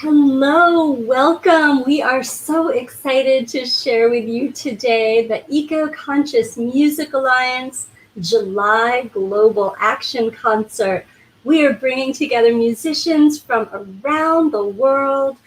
Hello, welcome. We are so excited to share with you today the Eco-Conscious Music Alliance July Global Action Concert. We are bringing together musicians from around the world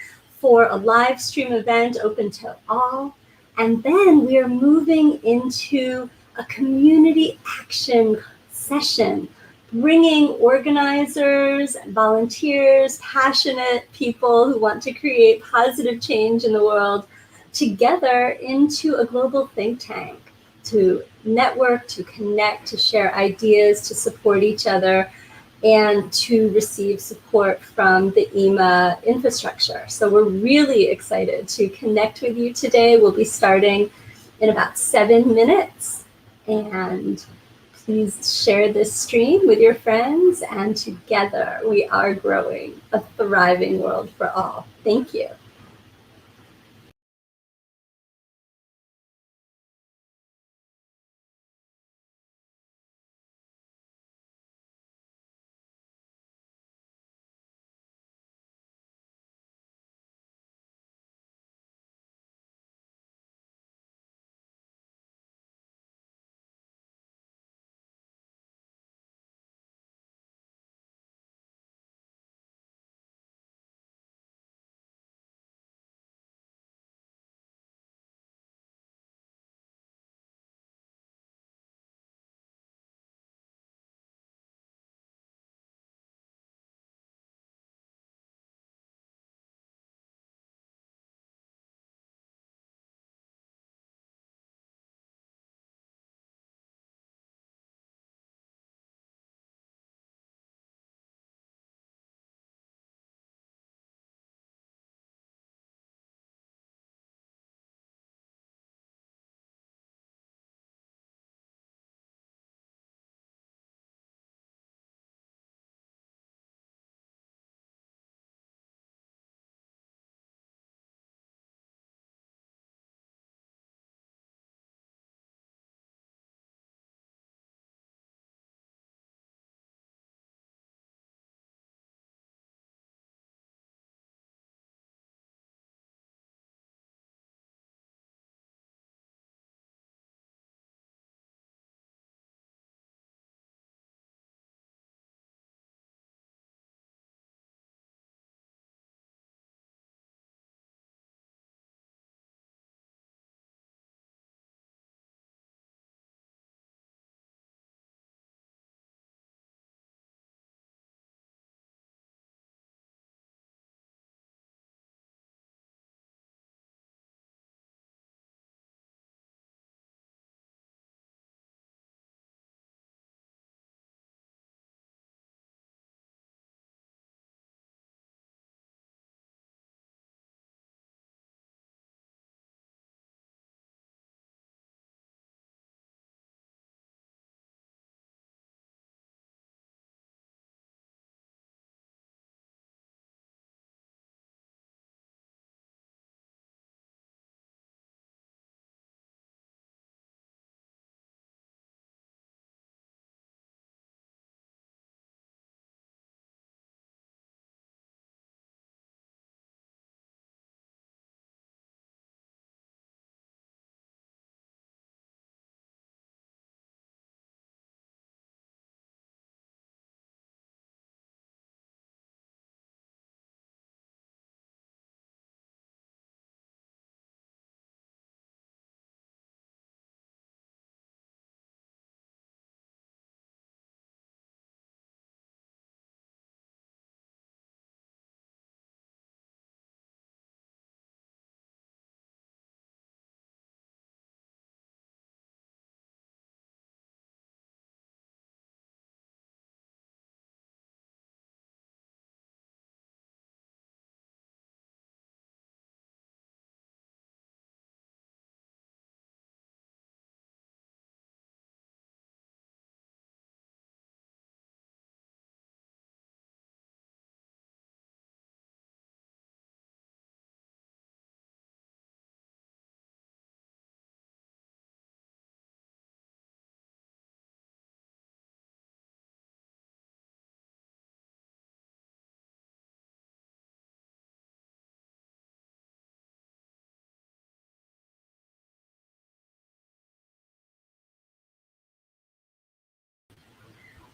for a live stream event open to all. And then we are moving into a community action session, bringing organizers, volunteers, passionate people who want to create positive change in the world together into a global think tank to network, to connect, to share ideas, to support each other, and to receive support from the EMA infrastructure. So we're really excited to connect with you today. We'll be starting in about 7 minutes, and please share this stream with your friends, and together we are growing a thriving world for all. Thank you.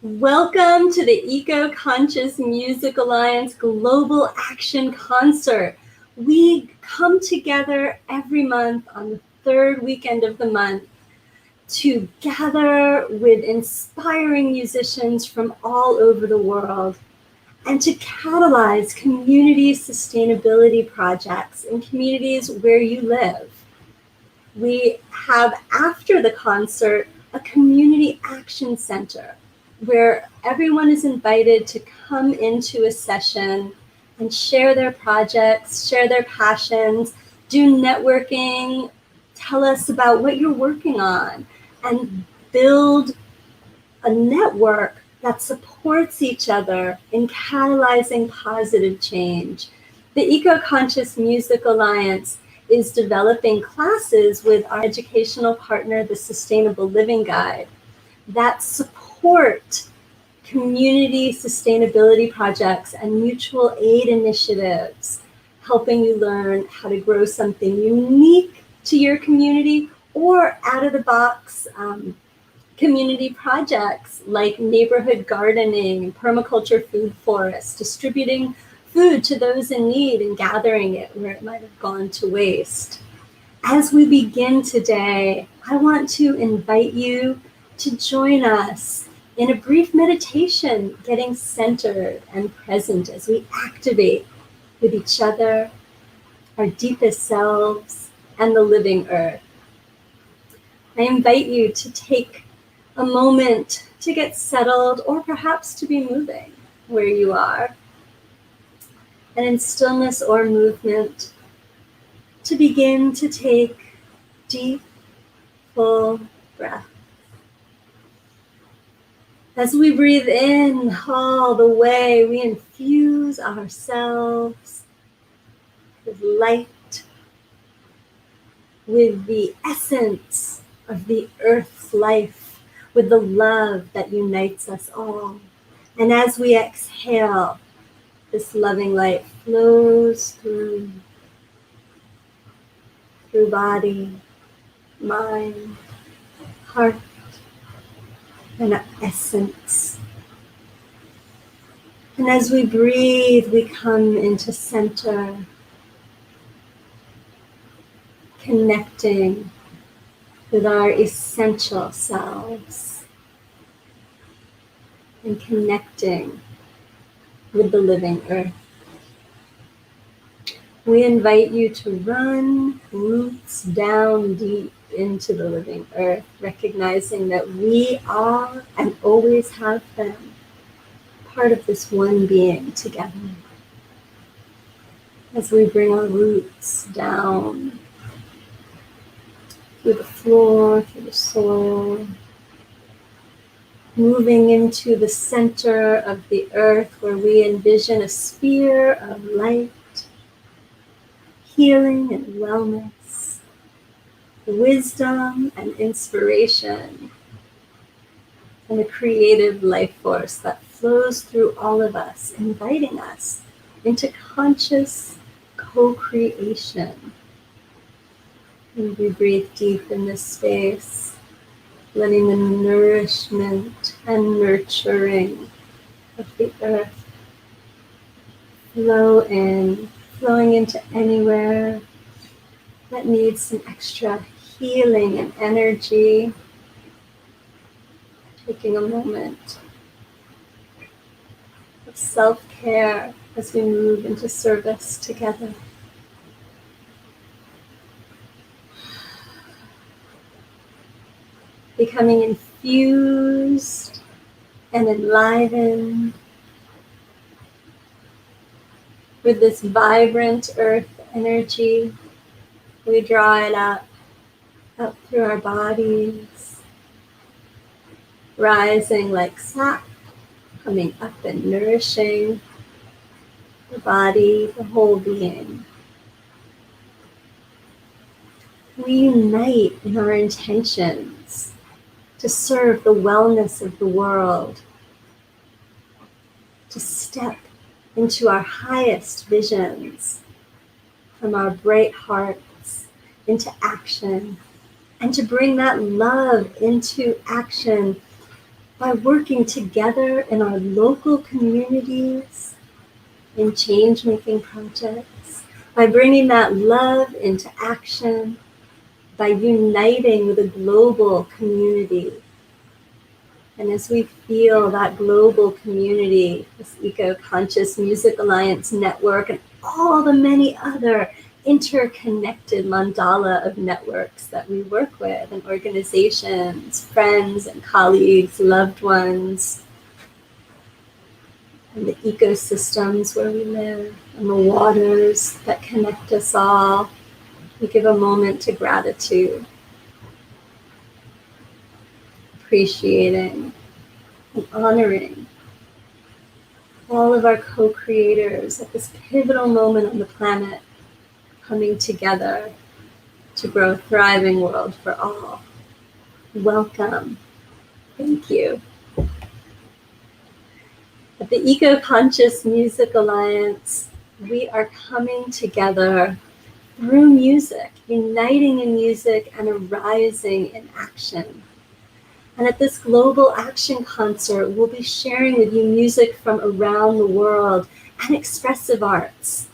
Welcome to the Eco-Conscious Music Alliance Global Action Concert. We come together every month on the third weekend of the month to gather with inspiring musicians from all over the world and to catalyze community sustainability projects in communities where you live. We have, after the concert, a community action center where everyone is invited to come into a session and share their projects, share their passions, do networking, tell us about what you're working on, and build a network that supports each other in catalyzing positive change. The Eco-Conscious Music Alliance is developing classes with our educational partner, the Sustainable Living Guide, that support community sustainability projects and mutual aid initiatives, helping you learn how to grow something unique to your community or out of the box community projects like neighborhood gardening, permaculture food forests, distributing food to those in need and gathering it where it might have gone to waste. As we begin today, I want to invite you to join us in a brief meditation, getting centered and present as we activate with each other, our deepest selves, and the living earth. I invite you to take a moment to get settled or perhaps to be moving where you are. And in stillness or movement, to begin to take deep, full breaths. As we breathe in all the way, we infuse ourselves with light, with the essence of the earth's life, with the love that unites us all. And as we exhale, this loving light flows through body, mind, heart, and essence. And as we breathe, we come into center, connecting with our essential selves and connecting with the living earth. We invite you to run roots down deep into the living earth, recognizing that we are and always have been part of this one being together. As we bring our roots down through the floor, through the soil, moving into the center of the earth where we envision a sphere of light, healing and wellness, wisdom and inspiration, and a creative life force that flows through all of us, inviting us into conscious co-creation. And we breathe deep in this space, letting the nourishment and nurturing of the earth flow in, flowing into anywhere that needs some extra healing and energy. Taking a moment of self-care as we move into service together. Becoming infused and enlivened with this vibrant earth energy. We draw it up through our bodies, rising like sap, coming up and nourishing the body, the whole being. We unite in our intentions to serve the wellness of the world, to step into our highest visions from our bright hearts into action, and to bring that love into action by working together in our local communities, in change-making projects, by bringing that love into action, by uniting with a global community. And as we feel that global community, this Eco-Conscious Music Alliance network, and all the many other interconnected mandala of networks that we work with, and organizations, friends and colleagues, loved ones, and the ecosystems where we live, and the waters that connect us all, we give a moment to gratitude, appreciating and honoring all of our co-creators at this pivotal moment on the planet, coming together to grow a thriving world for all. Welcome. Thank you. At the Eco-Conscious Music Alliance, we are coming together through music, uniting in music and arising in action. And at this global action concert, we'll be sharing with you music from around the world and expressive arts.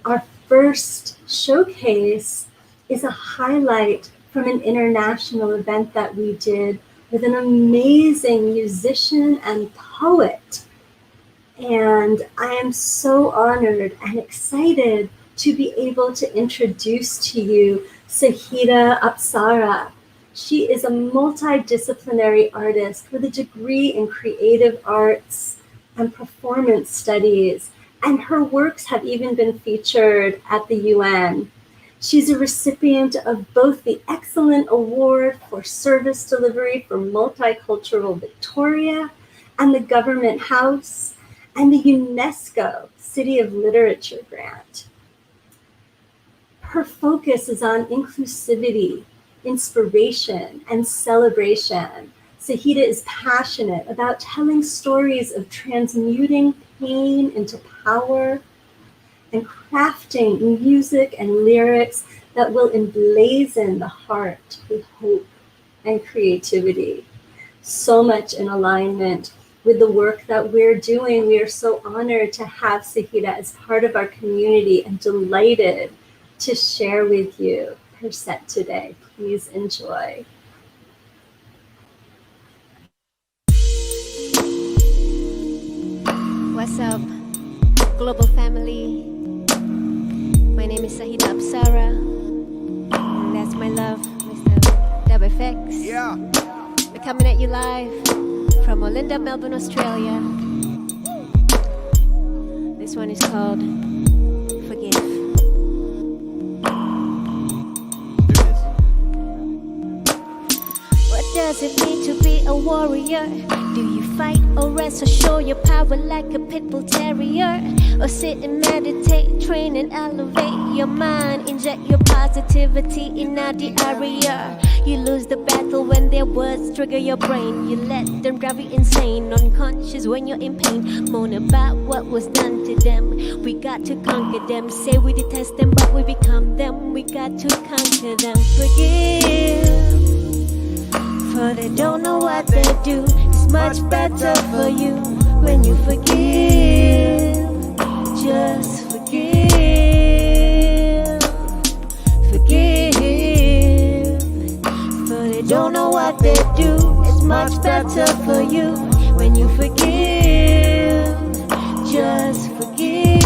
Our first showcase is a highlight from an international event that we did with an amazing musician and poet. And I am so honored and excited to be able to introduce to you Sahida Apsara. She is a multidisciplinary artist with a degree in creative arts and performance studies, and her works have even been featured at the UN. She's a recipient of both the Excellent Award for Service Delivery for Multicultural Victoria and the Government House, and the UNESCO City of Literature grant. Her focus is on inclusivity, inspiration, and celebration. Sahida is passionate about telling stories of transmuting pain into power and crafting music and lyrics that will emblazon the heart with hope and creativity. So much in alignment with the work that we're doing. We are so honored to have Sahida as part of our community and delighted to share with you her set today. Please enjoy. What's up, global family? My name is Sahida Apsara, and that's my love, Mr. WFX. Yeah. We're coming at you live from Olinda, Melbourne, Australia. This one is called Forgive. What does it mean to be a warrior? Do you fight or rest or show your power like a pit bull terrier? Or sit and meditate, train and elevate your mind, inject your positivity in the area. You lose the battle when their words trigger your brain. You let them drive you insane, unconscious when you're in pain. Moan about what was done to them. We got to conquer them. Say we detest them, but we become them. We got to conquer them. Forgive, for they don't know what they do. It's much better for you when you forgive. Just forgive. Forgive, for they don't know what they do. It's much better for you when you forgive. Just forgive.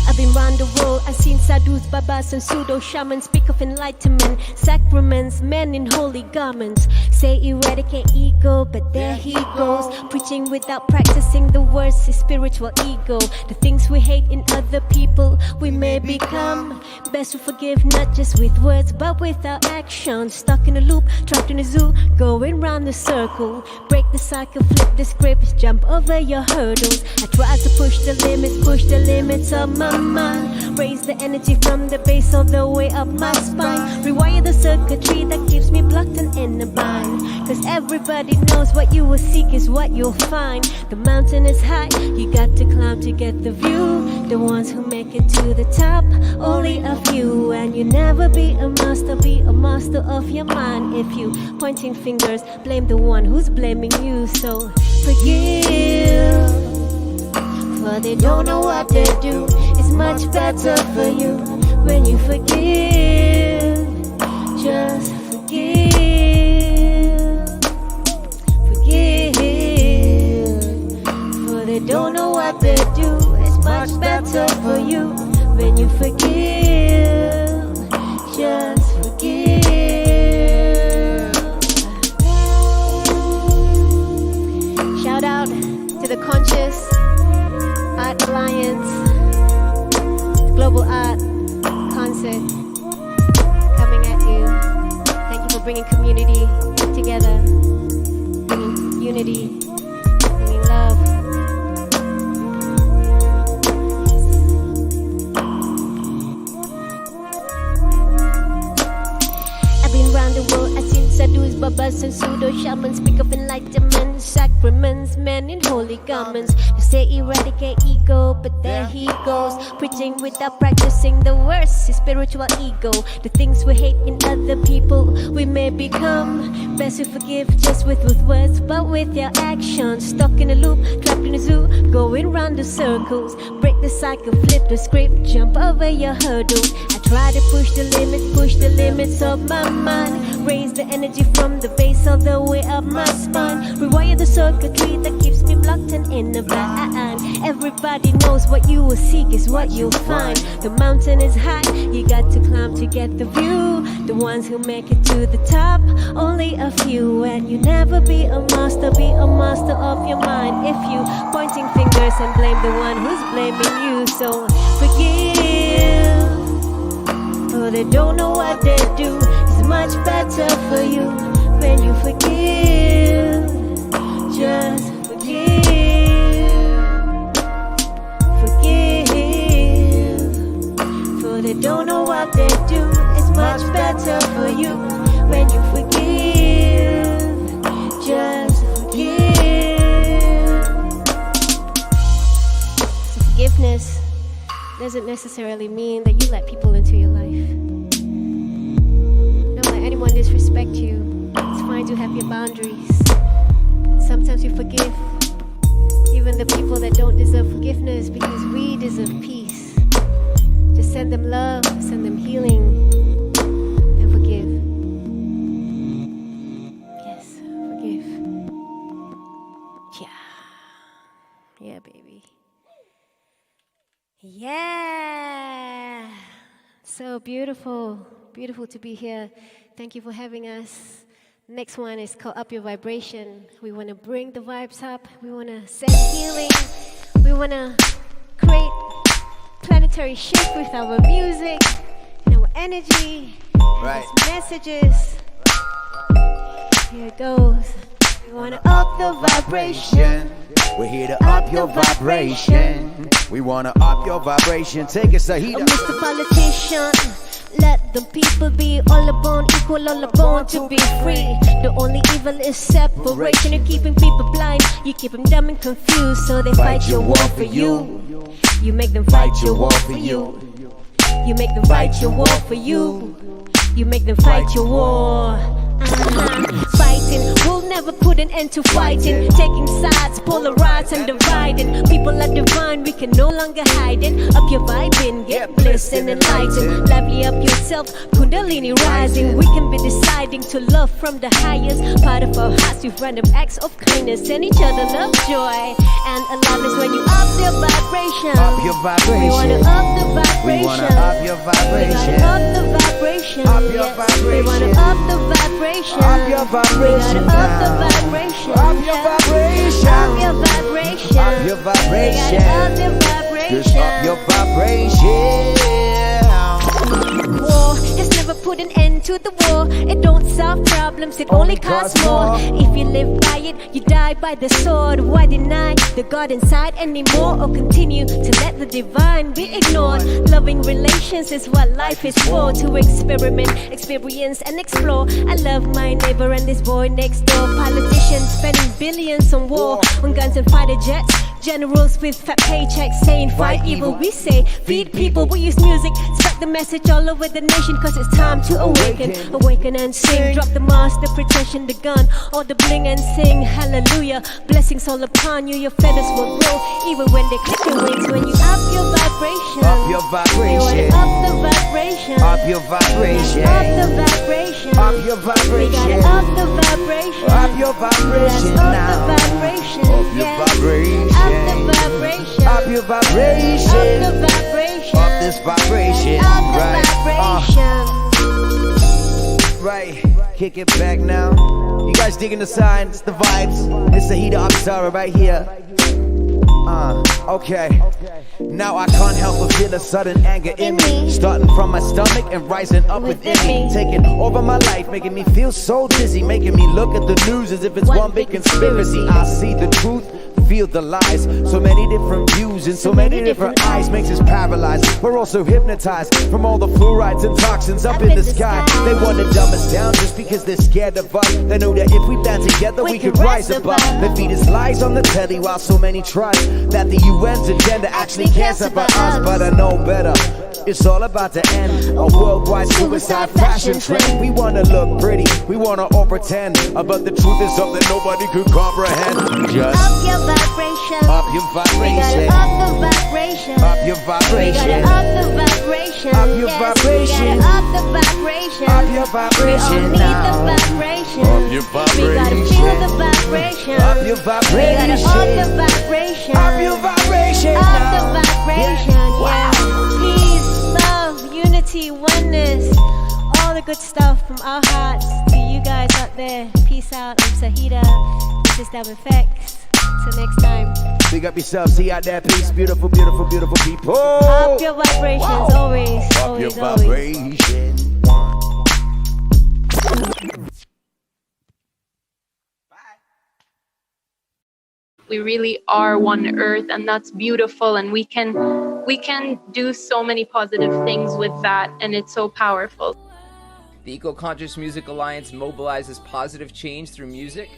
I've been round the world, I've seen sadhus, babas and pseudo shamans speak of enlightenment, sacraments, men in holy garments. Say eradicate ego, but there he goes, preaching without practicing the words, his spiritual ego. The things we hate in other people, we may become. Best to forgive, not just with words, but with our actions. Stuck in a loop, trapped in a zoo, going round the circle. Break the cycle, flip the script, jump over your hurdles. I try to push the limits of my mind. Raise the energy from the base all the way up my spine. Rewire the circuitry that keeps me blocked and in a bind. Cause everybody knows what you will seek is what you'll find. The mountain is high, you got to climb to get the view. The ones who make it to the top, only a few. And you never be a master of your mind. If you pointing fingers, blame the one who's blaming you. So forgive, for they don't know what they do. It's much better for you when you forgive. Just forgive, forgive, for they don't know what they do. It's much better for you when you forgive. Just forgive. Shout out to the Conscious Art Alliance Global Art Concert coming at you. Thank you for bringing community together, bringing unity, bringing love. I've been around the world, I've seen sadhus, babas and pseudo shamans speak of enlightenment, sacraments, men in holy garments. They say eradicate ego, but there he goes, preaching without practicing the worst, his spiritual ego. The things we hate in other people, we may become. Best to forgive just with words, but with your actions. Stuck in a loop, trapped in a zoo, going round the circles. Break the cycle, flip the script, jump over your hurdles. I try to push the limits of my mind. Raise the energy from the base all the way up my spine. Rewire the circuitry that keeps me blocked and in a bind. Everybody knows what you will seek is what you'll find. The mountain is high, you got to climb to get the view. The ones who make it to the top, only a few. And you never be a master of your mind. If you pointing fingers and blame the one who's blaming you. So forgive, for they don't know what they do. It's much better for you when you forgive. Just forgive, forgive, for they don't know what they do. It's much better for you when you forgive. Just forgive. So forgiveness doesn't necessarily mean that you let people into your life. Don't let anyone disrespect you. It's fine to have your boundaries. Sometimes we forgive even the people that don't deserve forgiveness because we deserve peace. Just send them love, send them healing, and forgive. Yes, forgive. Yeah. Yeah, baby. Yeah. So beautiful. Beautiful to be here. Thank you for having us. Next one is called Up Your Vibration. We want to bring the vibes up. We want to send healing. We want to create planetary shift with our music and our energy and its messages. Here it goes. We want to up the vibration. We're here to up your vibration. We want to up your vibration. Take it, Sahida. Oh, Mr. Politician, let the people be all born equal, all born to be free. The only evil is separation. You're keeping people blind, you keep them dumb and confused. So they fight your war for you. You make them fight your war for you. You make them fight your war for you. You make them fight your war. Fighting, we'll never put an end to fighting. Taking sides, polarized and dividing. People are divine, we can no longer hide it. Up your vibing, get bliss and enlightened. Lively up yourself, Kundalini rising. We can be deciding to love from the highest part of our hearts with random acts of kindness. Send each other love, joy, and aliveness. When you up your vibration, up your vibration. We wanna up the vibration. We wanna up your vibration. We wanna up the vibration. Up your vibration. We wanna up the vibration. Up your vibration. We gotta up the vibration. Up your vibration. Up your vibration. Up your vibration. We gotta up the vibration. Just up your vibration. War has never never put an end to the war. It don't solve problems, it only costs more. If you live by it, you die by the sword. Why deny the God inside anymore, or continue to let the divine be ignored? Loving relations is what life is for, to experiment, experience and explore. I love my neighbor and this boy next door. Politicians spending billions on war, on guns and fighter jets. Generals with fat paychecks saying fight evil. We say feed people. We use music, spread the message all over the nation, cause it's time to awaken. Awaken and sing. Drop the mask, the pretension, the gun, all the bling and sing hallelujah. Blessings all upon you, your feathers will grow even when they click your wings. When you up your vibration, up your vibration, you up the vibration, up your vibration, up the vibration, up your vibration, we gotta up the vibration, up your vibration now, up the vibration, up your vibration, up the vibration, up your vibration, up the vibration, up this vibration, up the vibration. Right, kick it back now. You guys digging the signs, the vibes? It's Sahida Apsara right here. Okay. Now I can't help but feel a sudden anger in me, starting from my stomach and rising up within me, taking over my life, making me feel so dizzy, making me look at the news as if it's one big conspiracy. I see the truth, feel the lies, so many different views and so many different eyes, makes us paralyzed. We're also hypnotized from all the fluorides and toxins up in the sky. They want to dumb us down just because they're scared of us. They know that if we band together we could rise above. They feed us lies on the telly while so many try that the UN's agenda actually cares about us. But I know better, it's all about to end a worldwide suicide fashion trend. We want to look pretty, we want to all pretend, but the truth is something nobody could comprehend. Just up your vibration, up your vibration, up the vibration, up your vibration, up the vibration, up your vibration, up the vibration, up your vibration now, the vibration, up your vibration, we gotta feel the vibration, up your vibration, we gotta up the vibration, up your vibration, up the vibration, wow. Peace, love, unity, oneness, all the good stuff from our hearts to you guys out there. Peace out. I'm Sahida. This is Dub Effects. Till next time. Big up yourself. See you out there. Peace. Beautiful, beautiful, beautiful people. Up your vibrations. Wow. Always. Up Always. your Always. vibration. We really are one earth, and that's beautiful, and we can do so many positive things with that, and it's so powerful. The Eco-Conscious Music Alliance mobilizes positive change through music.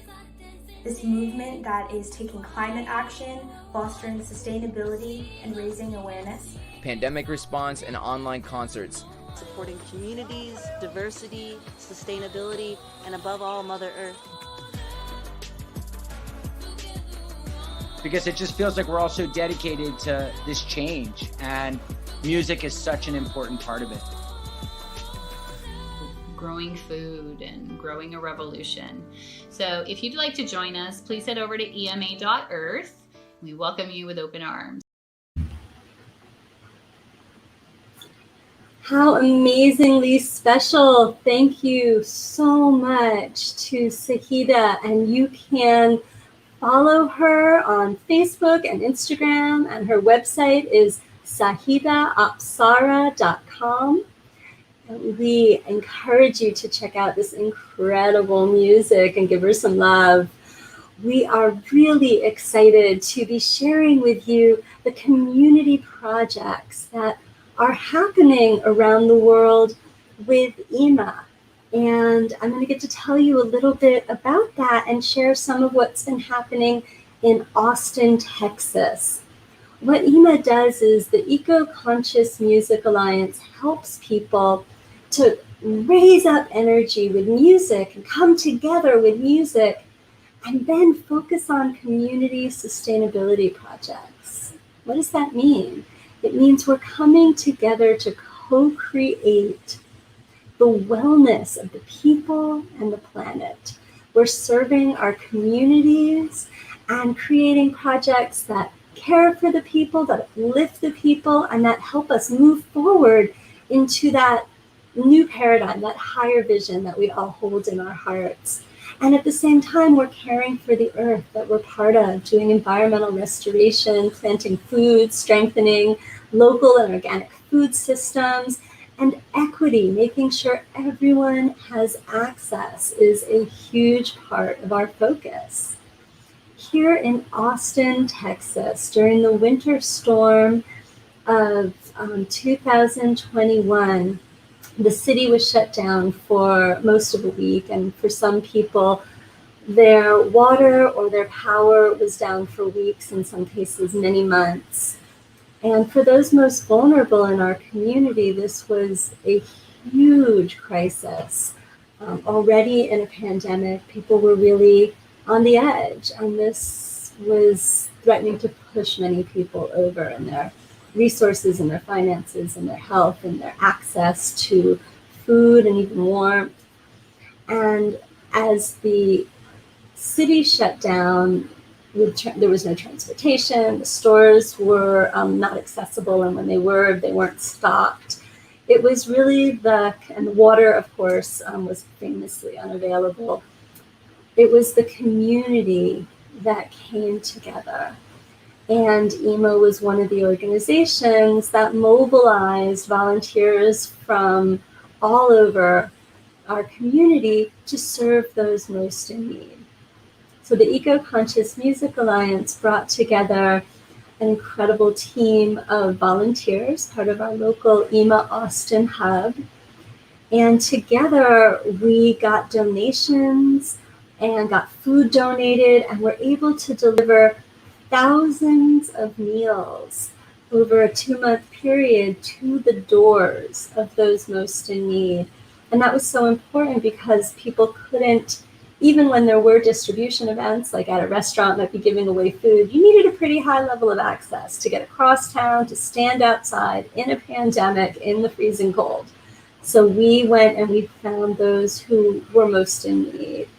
This movement that is taking climate action, fostering sustainability, and raising awareness. Pandemic response and online concerts. Supporting communities, diversity, sustainability, and above all, Mother Earth. Because it just feels like we're all so dedicated to this change, and music is such an important part of it. Growing food and growing a revolution. So if you'd like to join us, please head over to ema.earth. We welcome you with open arms. How amazingly special. Thank you so much to Sahida, and you can follow her on Facebook and Instagram, and her website is sahidaapsara.com. We encourage you to check out this incredible music and give her some love. We are really excited to be sharing with you the community projects that are happening around the world with EMA. And I'm going to get to tell you a little bit about that and share some of what's been happening in Austin, Texas. What EMA does is the Eco-Conscious Music Alliance helps people to raise up energy with music and come together with music and then focus on community sustainability projects. What does that mean? It means we're coming together to co-create the wellness of the people and the planet. We're serving our communities and creating projects that care for the people, that lift the people, and that help us move forward into that new paradigm, that higher vision that we all hold in our hearts. And at the same time, we're caring for the earth that we're part of, doing environmental restoration, planting food, strengthening local and organic food systems, And equity, making sure everyone has access, is a huge part of our focus. Here in Austin, Texas, during the winter storm of 2021, the city was shut down for most of a week, and for some people, their water or their power was down for weeks, in some cases many months. And for those most vulnerable in our community, this was a huge crisis. Already in a pandemic, people were really on the edge, and this was threatening to push many people over in their resources and their finances and their health and their access to food and even warmth. And as the city shut down, there was no transportation, the stores were not accessible, and when they weren't stocked. It was really and water, of course, was famously unavailable. It was the community that came together. And EMA was one of the organizations that mobilized volunteers from all over our community to serve those most in need. So the Eco-Conscious Music Alliance brought together an incredible team of volunteers, part of our local EMA Austin hub. And together we got donations and got food donated, and were able to deliver thousands of meals over a 2-month period to the doors of those most in need. And that was so important because people couldn't, even when there were distribution events, like at a restaurant might be giving away food, you needed a pretty high level of access to get across town, to stand outside in a pandemic in the freezing cold. So we went and we found those who were most in need.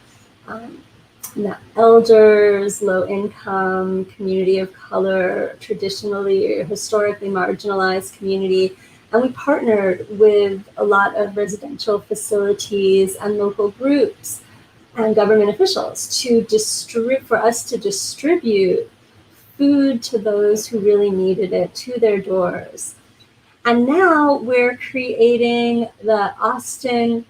Elders, low income, community of color, traditionally or historically marginalized community. And we partnered with a lot of residential facilities and local groups and government officials for us to distribute food to those who really needed it to their doors. And now we're creating the Austin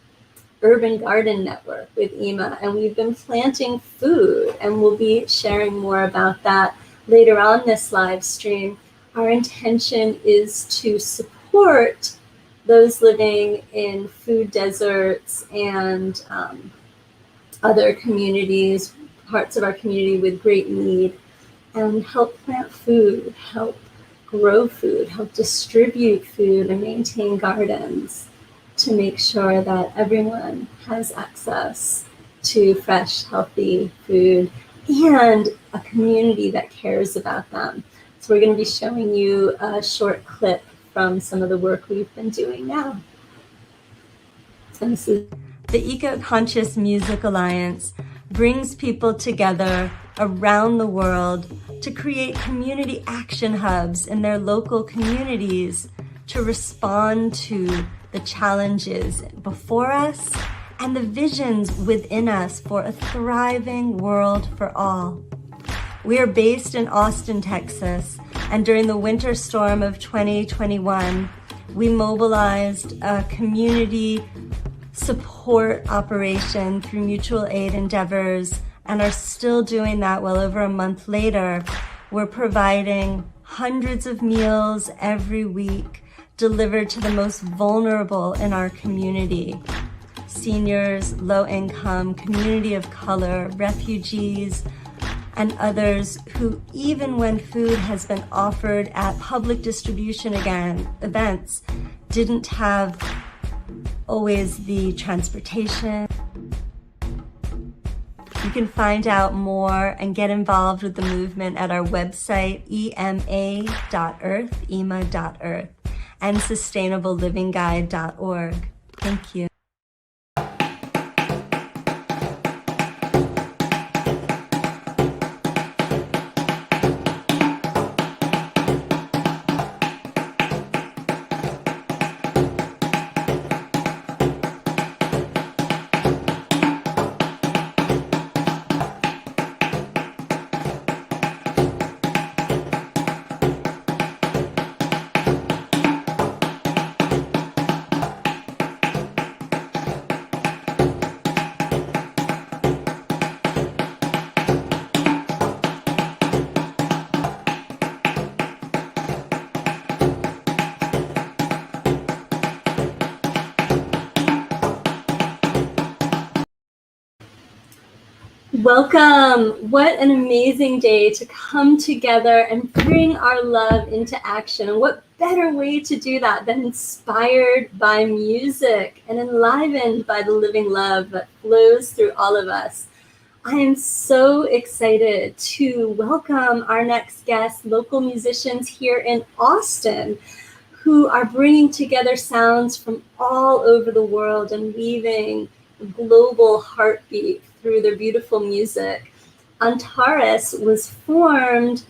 Urban Garden Network with EMA, and we've been planting food, and we'll be sharing more about that later on this live stream. Our intention is to support those living in food deserts and other communities, parts of our community with great need, and help plant food, help grow food, help distribute food, and maintain gardens to make sure that everyone has access to fresh, healthy food and a community that cares about them. So we're going to be showing you a short clip from some of the work we've been doing now. And this is the Eco-Conscious Music Alliance brings people together around the world to create community action hubs in their local communities to respond to the challenges before us and the visions within us for a thriving world for all. We are based in Austin, Texas, and during the winter storm of 2021, we mobilized a community support operation through mutual aid endeavors and are still doing that well over a month later. We're providing hundreds of meals every week delivered to the most vulnerable in our community. Seniors, low income, community of color, refugees, and others who, even when food has been offered at public distribution events, didn't have always the transportation. You can find out more and get involved with the movement at our website, ema.earth, and sustainablelivingguide.org. Thank you. Welcome. What an amazing day to come together and bring our love into action. And what better way to do that than inspired by music and enlivened by the living love that flows through all of us. I am so excited to welcome our next guest, local musicians here in Austin, who are bringing together sounds from all over the world and weaving a global heartbeat through their beautiful music. Antares was formed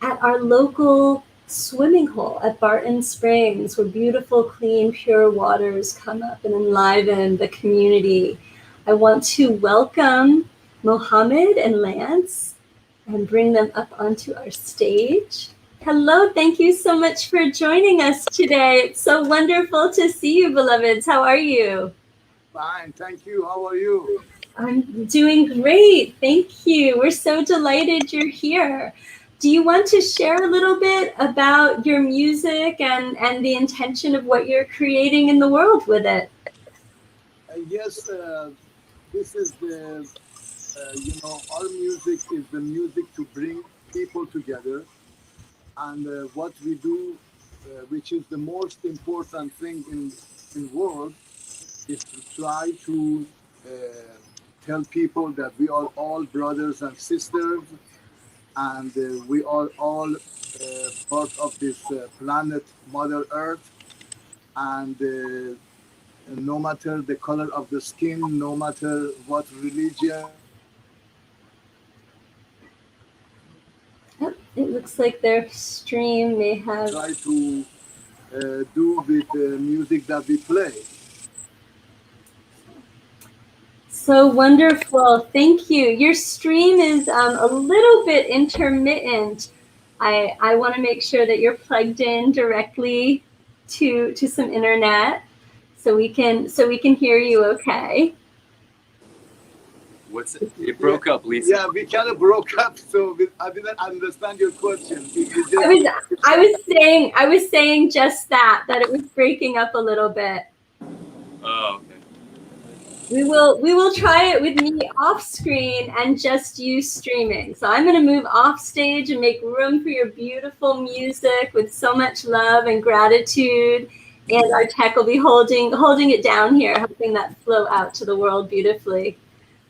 at our local swimming hole at Barton Springs, where beautiful, clean, pure waters come up and enliven the community. I want to welcome Mohammed and Lance and bring them up onto our stage. Hello, thank you so much for joining us today. It's so wonderful to see you, beloveds. How are you? Fine, thank you. How are you? I'm doing great, thank you. We're so delighted you're here. Do you want to share a little bit about your music and the intention of what you're creating in the world with it? Yes, this is the, our music is the music to bring people together. And what we do, which is the most important thing in the world, is to try to tell people that we are all brothers and sisters, and we are all part of this planet, Mother Earth, and no matter the color of the skin, no matter what religion. Oh, it looks like their stream may have... Try to do with the music that we play. So wonderful. Thank you. Your stream is a little bit intermittent. I want to make sure that you're plugged in directly to some internet so we can hear you okay. What's it? It broke up, Lisa. Yeah, we kind of broke up, so I didn't understand your question. I was saying just that it was breaking up a little bit. Oh, okay. We will try it with me off screen and just you streaming. So I'm going to move off stage and make room for your beautiful music with so much love and gratitude. And our tech will be holding it down here, helping that flow out to the world beautifully.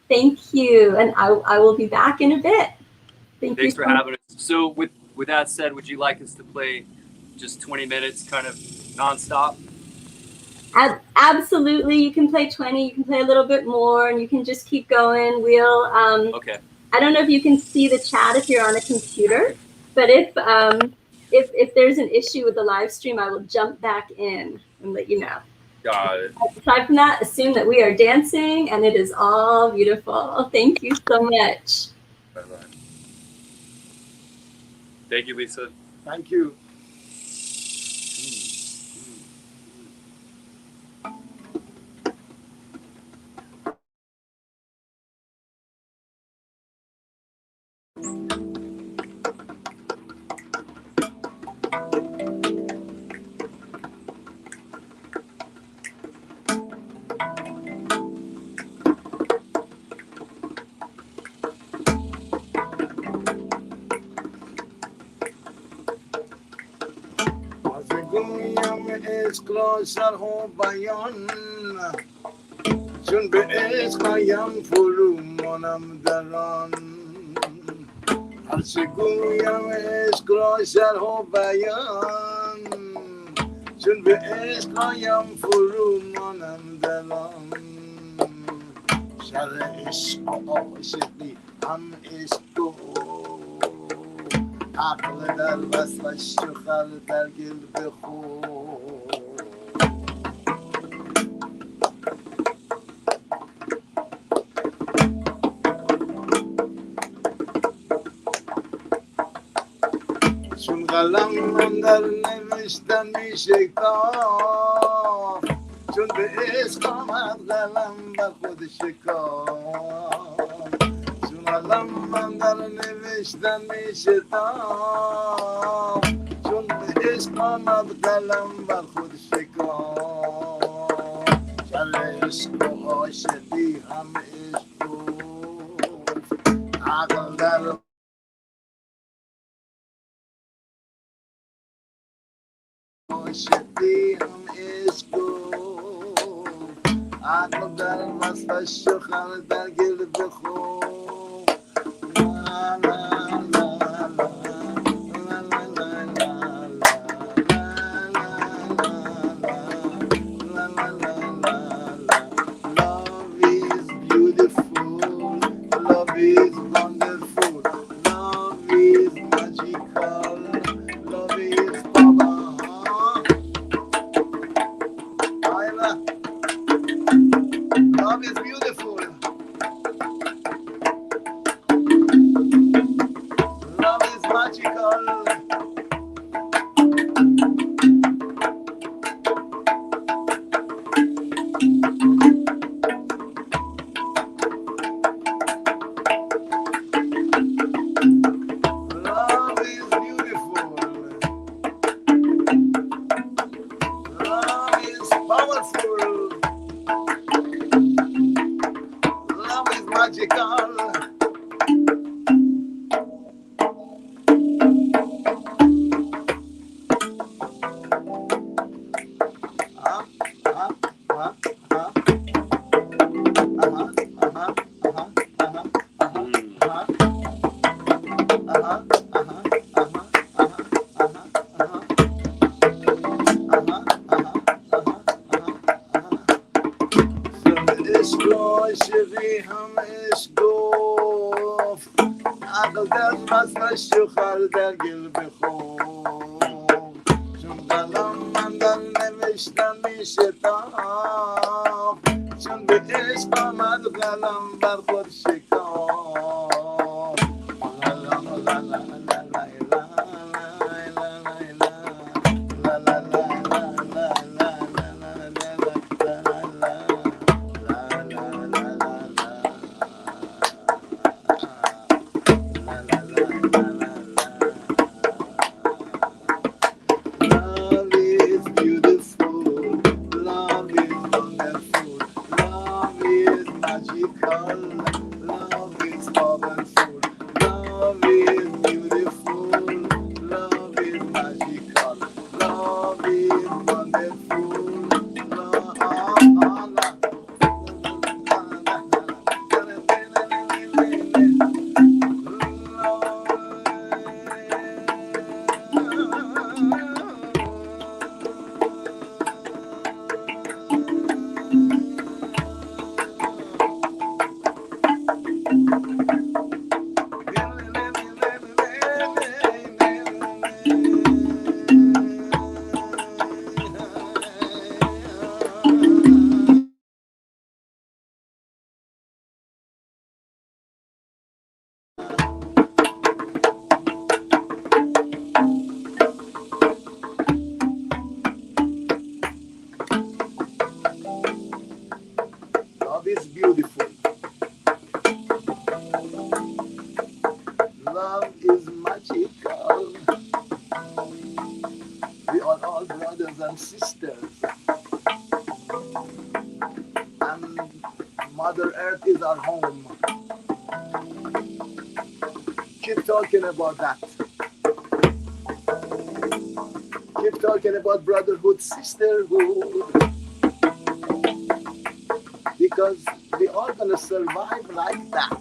Thank you. And I will be back in a bit. Thanks for having us. So with that said, would you like us to play just 20 minutes kind of nonstop? Absolutely. You can play 20, you can play a little bit more, and you can just keep going. We'll okay. I don't know if you can see the chat if you're on a computer, but if there's an issue with the live stream, I will jump back in and let you know. Got it. Aside from that, assume that we are dancing and it is all beautiful. Thank you so much. Bye-bye. Thank you, Lisa. Thank you. سرها بیان چون به عشقایم فرو مانم دران هرچه گویم عشق را سرها بیان چون به عشقایم فرو مانم دران شر عشق و عاشقی هم عشق و عقل در وصلش چو خر در گل بخور چون قلم من در نوشتن می شکاف چون به عشق آمد قلم بر خود شکاف چون قلم من در نوشتن می شکاف چون به عشق آمد قلم بر خود شکاف شر عشق و عاشقی هم عشق عقل در وصف شخم در گل بخون لا لا لا لا لا لا لا Love is beautiful, love is wonderful, love is magical, love is Baba. Love is beautiful, love is magical. Love is beautiful. Love is powerful. Love is magical. شخر در گل بخون چون قلم من در نوشتن میشه تاب چون به عشق آمد قلم بر خود شکاب About that. Keep talking about brotherhood, sisterhood, because we are gonna survive like that.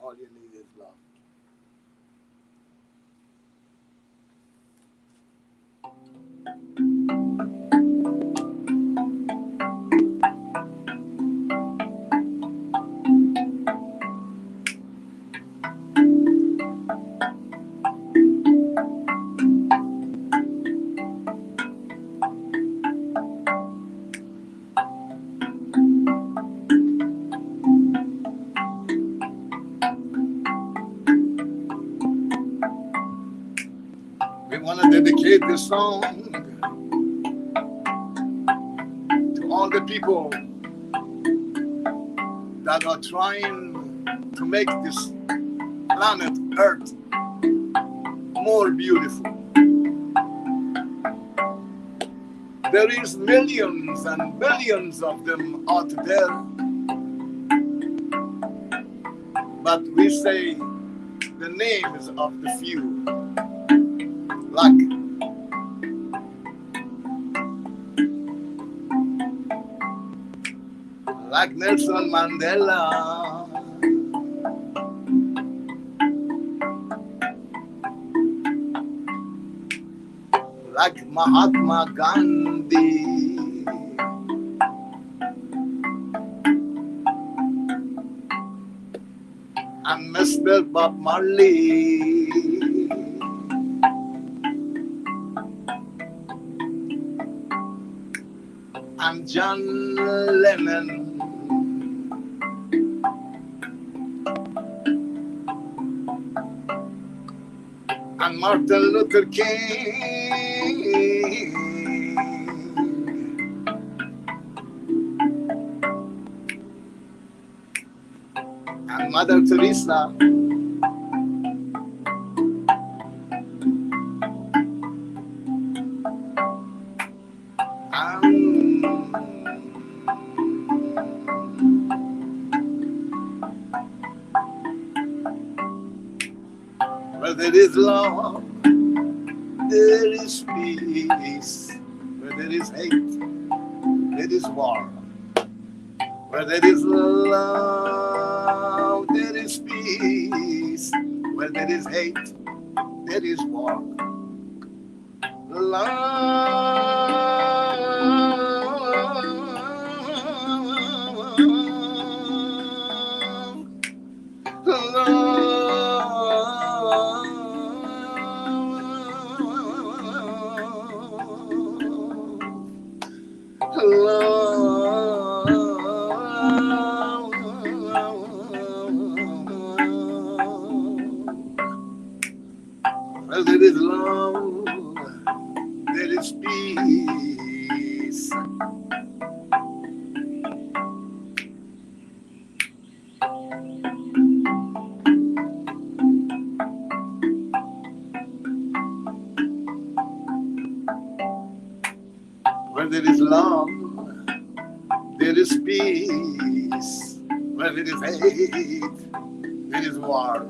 all you need is love. We want to dedicate this song to all the people that are trying to make this planet Earth more beautiful. There is millions and billions of them out there, but we say the names of the few, like Nelson Mandela, like Mahatma Gandhi, and Mr. Bob Marley, and John Lennon, and Martin Luther King, and Mother Teresa, where there is love, there is peace. Where there is hate, there is war. Where there is love, there is peace. Where there is hate, there is war. Where there is love, there is peace. Where there is love, there is peace. Where there is hate, there is war.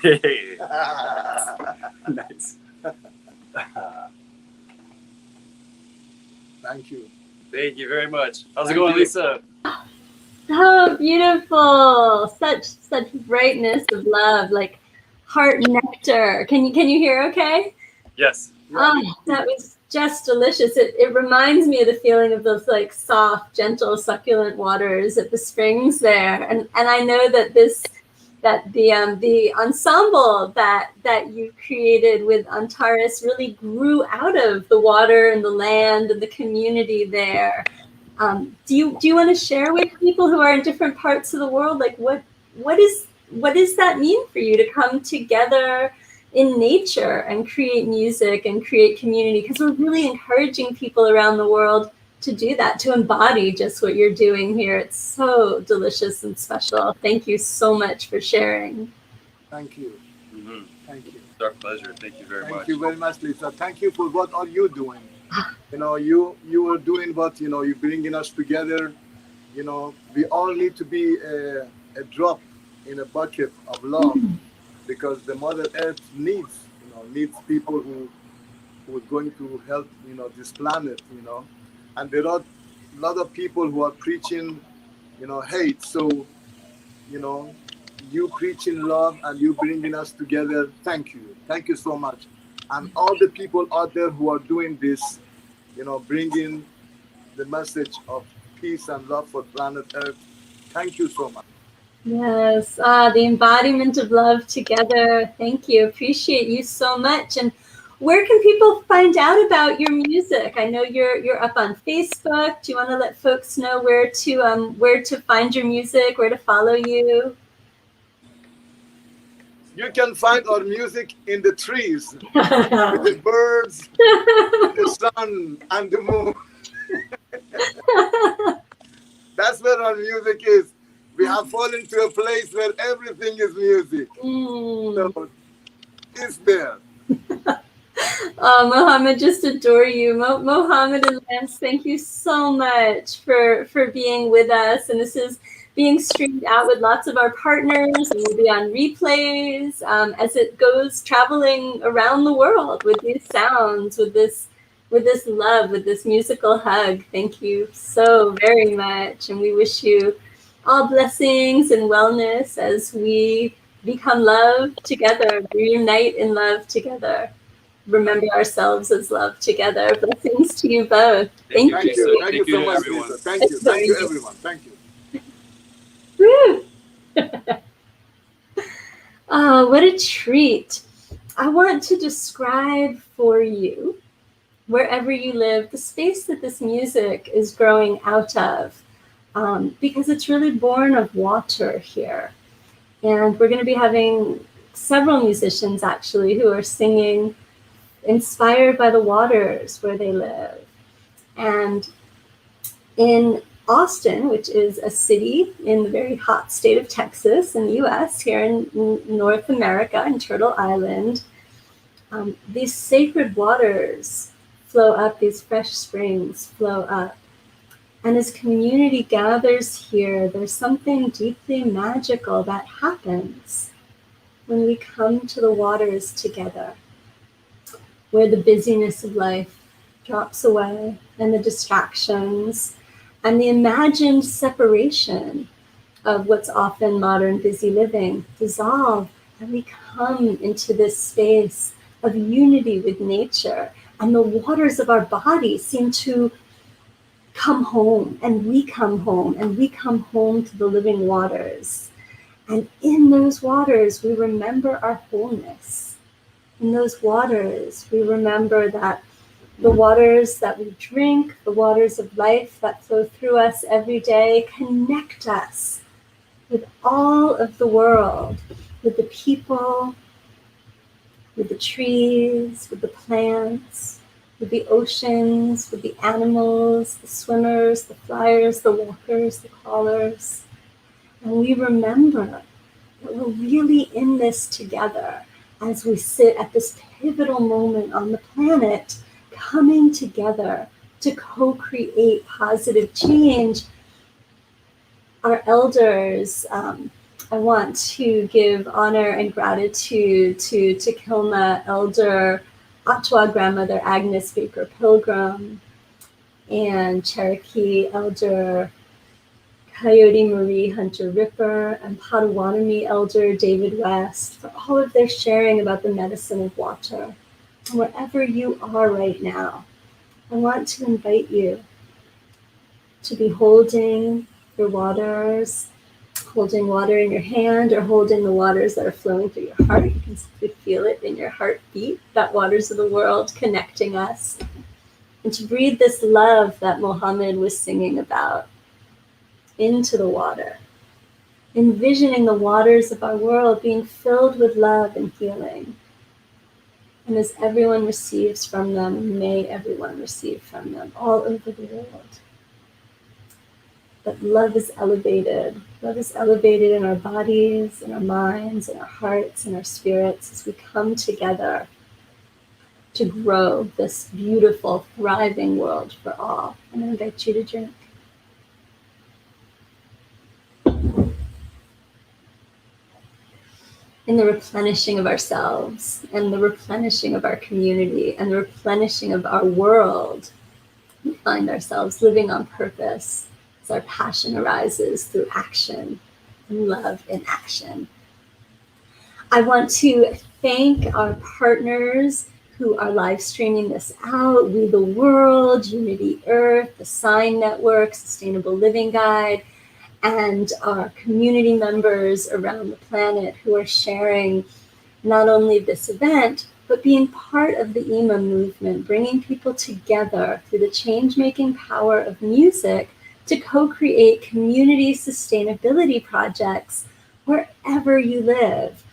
Hey. Nice. Thank you. Thank you very much. How's it Thank going, you. Lisa? So beautiful. Such brightness of love, like heart nectar. Can you hear okay? Yes. Oh, that was just delicious. It reminds me of the feeling of those like soft, gentle, succulent waters at the springs there. And I know that the ensemble that you created with Antares really grew out of the water and the land and the community there. Do you want to share with people who are in different parts of the world, like what does that mean for you to come together in nature and create music and create community? Because we're really encouraging people around the world to do that, to embody just what you're doing here. It's so delicious and special. Thank you so much for sharing. Thank you. Mm-hmm. Thank you. It's our pleasure. Thank you very much. Thank you very much, Lisa. Thank you for what are you doing. You know, you are doing what, you know, you're bringing us together. You know, we all need to be a drop in a bucket of love, because the Mother Earth needs people who are going to help, you know, this planet, you know. And there are a lot of people who are preaching, you know, hate. So, you know, you preaching love and you bringing us together. Thank you. Thank you so much. And all the people out there who are doing this, you know, bringing the message of peace and love for planet Earth. Thank you so much. Yes, the embodiment of love together. Thank you. Appreciate you so much. And where can people find out about your music? I know you're up on Facebook. Do you want to let folks know where to find your music, where to follow you? You can find our music in the trees, with the birds, the sun, and the moon. That's where our music is. We have fallen to a place where everything is music. So it's there. Mohammed, just adore you. Mohammed and Lance, thank you so much for being with us. And this is being streamed out with lots of our partners, and will be on replays as it goes traveling around the world with these sounds, with this love, with this musical hug. Thank you so very much. And we wish you all blessings and wellness as we become love together, reunite in love together. Remember ourselves as love together. Blessings to you both. Thank you. Thank you. Thank you so much, Lisa. Thank you. Thank you, everyone. Thank you. Woo! Oh, what a treat. I want to describe for you, wherever you live, the space that this music is growing out of, because it's really born of water here. And we're going to be having several musicians, actually, who are singing inspired by the waters where they live. And in Austin, which is a city in the very hot state of Texas in the US, here in North America, in Turtle Island, these sacred waters flow up, these fresh springs flow up. And as community gathers here, there's something deeply magical that happens when we come to the waters together, where the busyness of life drops away and the distractions and the imagined separation of what's often modern busy living dissolve, and we come into this space of unity with nature, and the waters of our body seem to come home, and we come home, and we come home to the living waters. And in those waters, we remember our wholeness. In those waters, we remember that the waters that we drink, the waters of life that flow through us every day, connect us with all of the world, with the people, with the trees, with the plants, with the oceans, with the animals, the swimmers, the flyers, the walkers, the crawlers. And we remember that we're really in this together as we sit at this pivotal moment on the planet, coming together to co-create positive change. Our elders I want to give honor and gratitude to Takilma Elder Ottawa Grandmother Agnes Baker Pilgrim and Cherokee Elder Coyote Marie Hunter Ripper and Potawatomi Elder David West for all of their sharing about the medicine of water. And wherever you are right now, I want to invite you to be holding your waters, holding water in your hand or holding the waters that are flowing through your heart. You can simply feel it in your heartbeat, that waters of the world connecting us. And to breathe this love that Mohammed was singing about into the water, envisioning the waters of our world being filled with love and healing. And as everyone receives from them, may everyone receive from them all over the world. But love is elevated. Love is elevated in our bodies, in our minds, in our hearts, in our spirits as we come together to grow this beautiful, thriving world for all. And I invite you to drink. In the replenishing of ourselves and the replenishing of our community and the replenishing of our world, we find ourselves living on purpose as our passion arises through action and love in action. I want to thank our partners who are live streaming this out: We the World, Unity Earth, the Sign Network, Sustainable Living Guide, and our community members around the planet who are sharing not only this event, but being part of the IMA movement, bringing people together through the change-making power of music to co-create community sustainability projects wherever you live.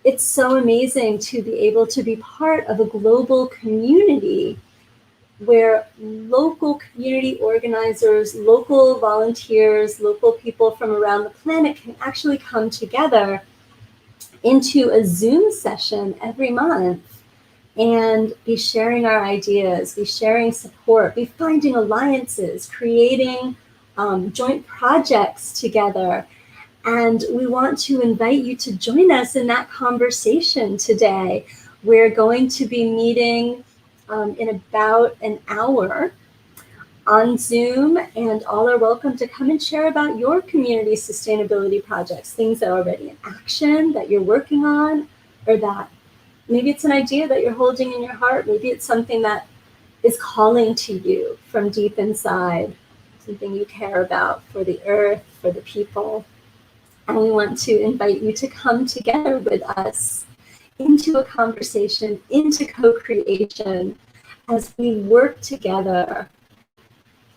It's so amazing to be able to be part of a global community where local community organizers, local volunteers, local people from around the planet can actually come together into a Zoom session every month and be sharing our ideas, be sharing support, be finding alliances, creating joint projects together. And we want to invite you to join us in that conversation today. We're going to be meeting in about an hour on Zoom, and all are welcome to come and share about your community sustainability projects, things that are already in action, that you're working on, or that maybe it's an idea that you're holding in your heart. Maybe it's something that is calling to you from deep inside, something you care about for the earth, for the people. And we want to invite you to come together with us into a conversation, into co-creation, as we work together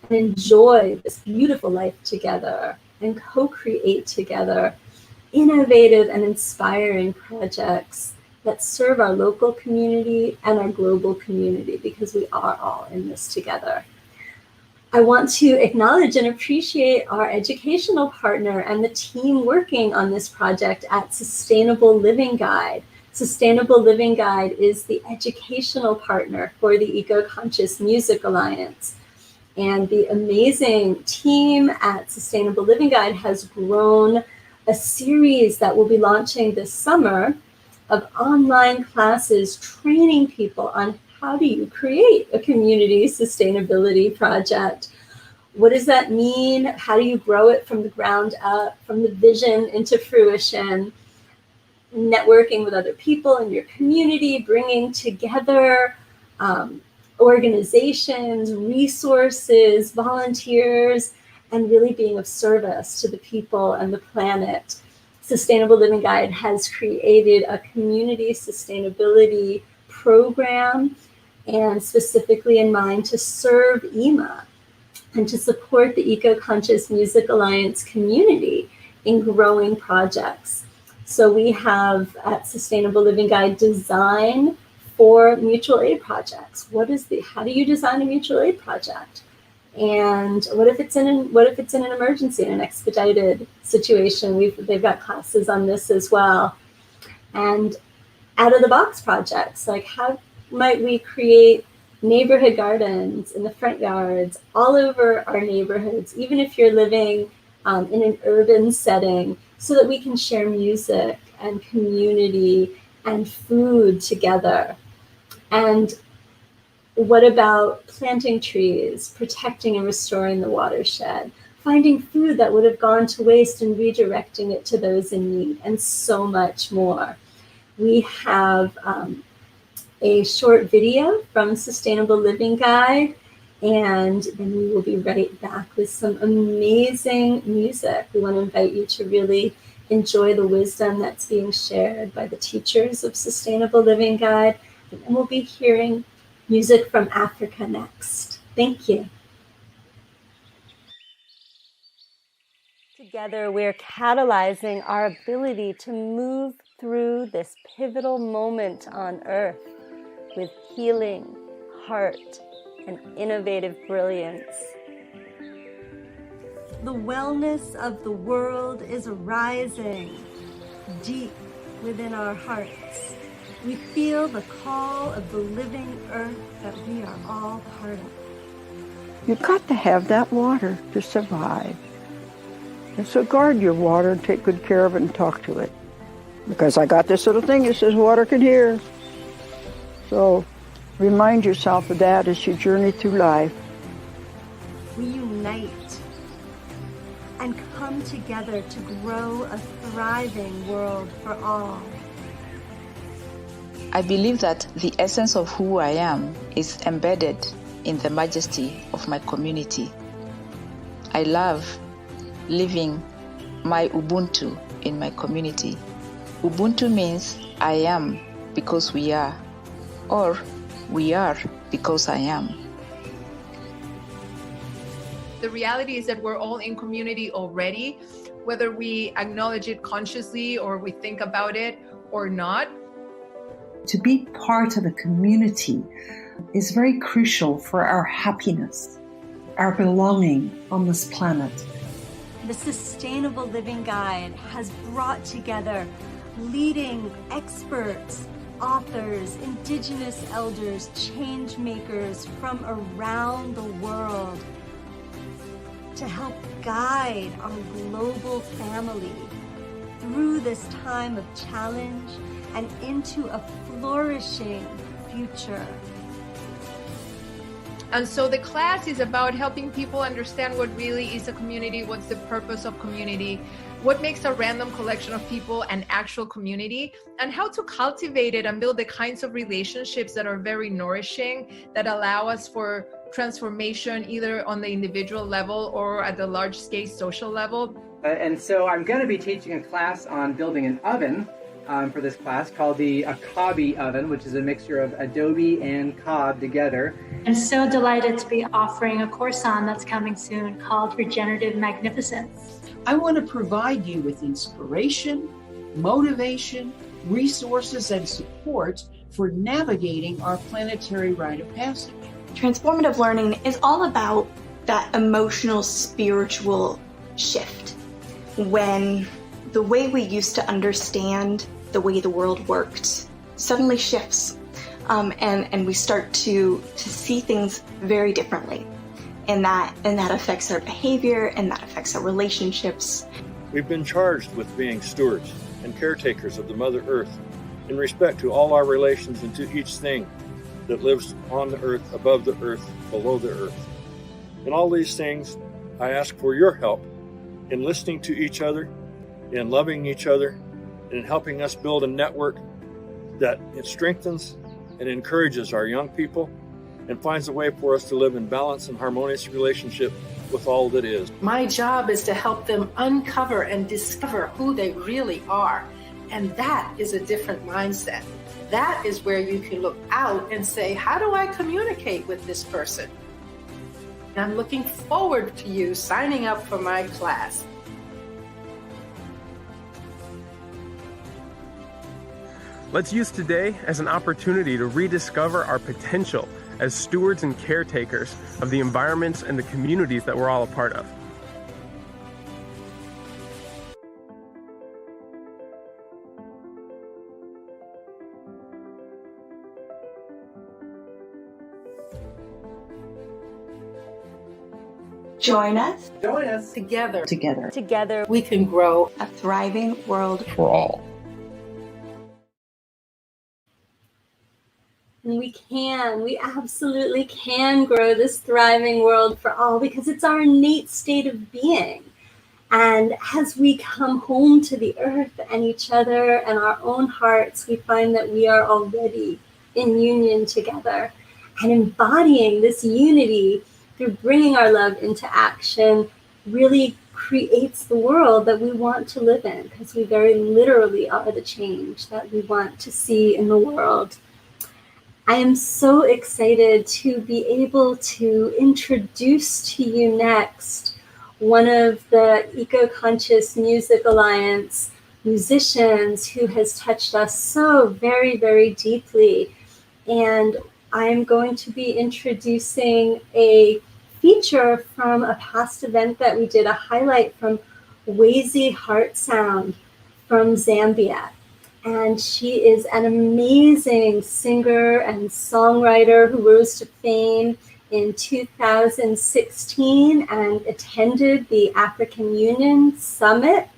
and enjoy this beautiful life together and co-create together innovative and inspiring projects that serve our local community and our global community, because we are all in this together. I want to acknowledge and appreciate our educational partner and the team working on this project at Sustainable Living Guide. Sustainable Living Guide is the educational partner for the Eco-Conscious Music Alliance. And the amazing team at Sustainable Living Guide has grown a series that will be launching this summer of online classes training people on how do you create a community sustainability project. What does that mean? How do you grow it from the ground up, from the vision into fruition? Networking with other people in your community, bringing together organizations, resources, volunteers, and really being of service to the people and the planet. Sustainable Living Guide has created a community sustainability program, and specifically in mind to serve IMA and to support the Eco-Conscious Music Alliance community in growing projects. So we have at Sustainable Living Guide design for mutual aid projects. How do you design a mutual aid project? And what if it's in an emergency, in an expedited situation? They've got classes on this as well. And out of the box projects, like how might we create neighborhood gardens in the front yards all over our neighborhoods, even if you're living in an urban setting, so that we can share music and community and food together. And what about planting trees, protecting and restoring the watershed, finding food that would have gone to waste and redirecting it to those in need, and so much more. We have a short video from Sustainable Living Guide, and then we will be right back with some amazing music. We want to invite you to really enjoy the wisdom that's being shared by the teachers of Sustainable Living Guide, and then we'll be hearing music from Africa next. Thank you. Together, we're catalyzing our ability to move through this pivotal moment on Earth with healing, heart, and innovative brilliance. The wellness of the world is arising deep within our hearts. We feel the call of the living earth that we are all part of. You've got to have that water to survive. And so guard your water and take good care of it and talk to it. Because I got this little thing that says water can hear. So remind yourself of that as you journey through life. We unite and come together to grow a thriving world for all. I believe that the essence of who I am is embedded in the majesty of my community. I love living my Ubuntu in my community. Ubuntu means I am because we are, or we are because I am. The reality is that we're all in community already, whether we acknowledge it consciously or we think about it or not. To be part of a community is very crucial for our happiness, our belonging on this planet. The Sustainable Living Guide has brought together leading experts, authors, indigenous elders, change makers from around the world to help guide our global family through this time of challenge and into a flourishing future. And so the class is about helping people understand what really is a community, what's the purpose of community, what makes a random collection of people an actual community, and how to cultivate it and build the kinds of relationships that are very nourishing, that allow us for transformation either on the individual level or at the large-scale social level. And so I'm going to be teaching a class on building an oven for this class called the Akabi oven, which is a mixture of adobe and cob together. I'm so delighted to be offering a course on that's coming soon called Regenerative Magnificence. I want to provide you with inspiration, motivation, resources, and support for navigating our planetary rite of passage. Transformative learning is all about that emotional, spiritual shift when the way we used to understand the way the world worked suddenly shifts, and we start to see things very differently, and that affects our behavior and that affects our relationships. We've been charged with being stewards and caretakers of the Mother Earth in respect to all our relations and to each thing that lives on the earth, above the earth, below the earth. In all these things, I ask for your help in listening to each other, in loving each other, and in helping us build a network that strengthens and encourages our young people and finds a way for us to live in balance and harmonious relationship with all that is. My job is to help them uncover and discover who they really are. And that is a different mindset. That is where you can look out and say, how do I communicate with this person? And I'm looking forward to you signing up for my class. Let's use today as an opportunity to rediscover our potential as stewards and caretakers of the environments and the communities that we're all a part of. Join us. Join us. Together. Together We can grow a thriving world for all. And we absolutely can grow this thriving world for all because it's our innate state of being. And as we come home to the earth and each other and our own hearts, we find that we are already in union together. And embodying this unity through bringing our love into action really creates the world that we want to live in, because we very literally are the change that we want to see in the world. I am so excited to be able to introduce to you next one of the Eco-Conscious Music Alliance musicians who has touched us so very, very deeply. And I'm going to be introducing a feature from a past event that we did, a highlight from Wezi HeartSound from Zambia. And she is an amazing singer and songwriter who rose to fame in 2016 and attended the African Union Summit,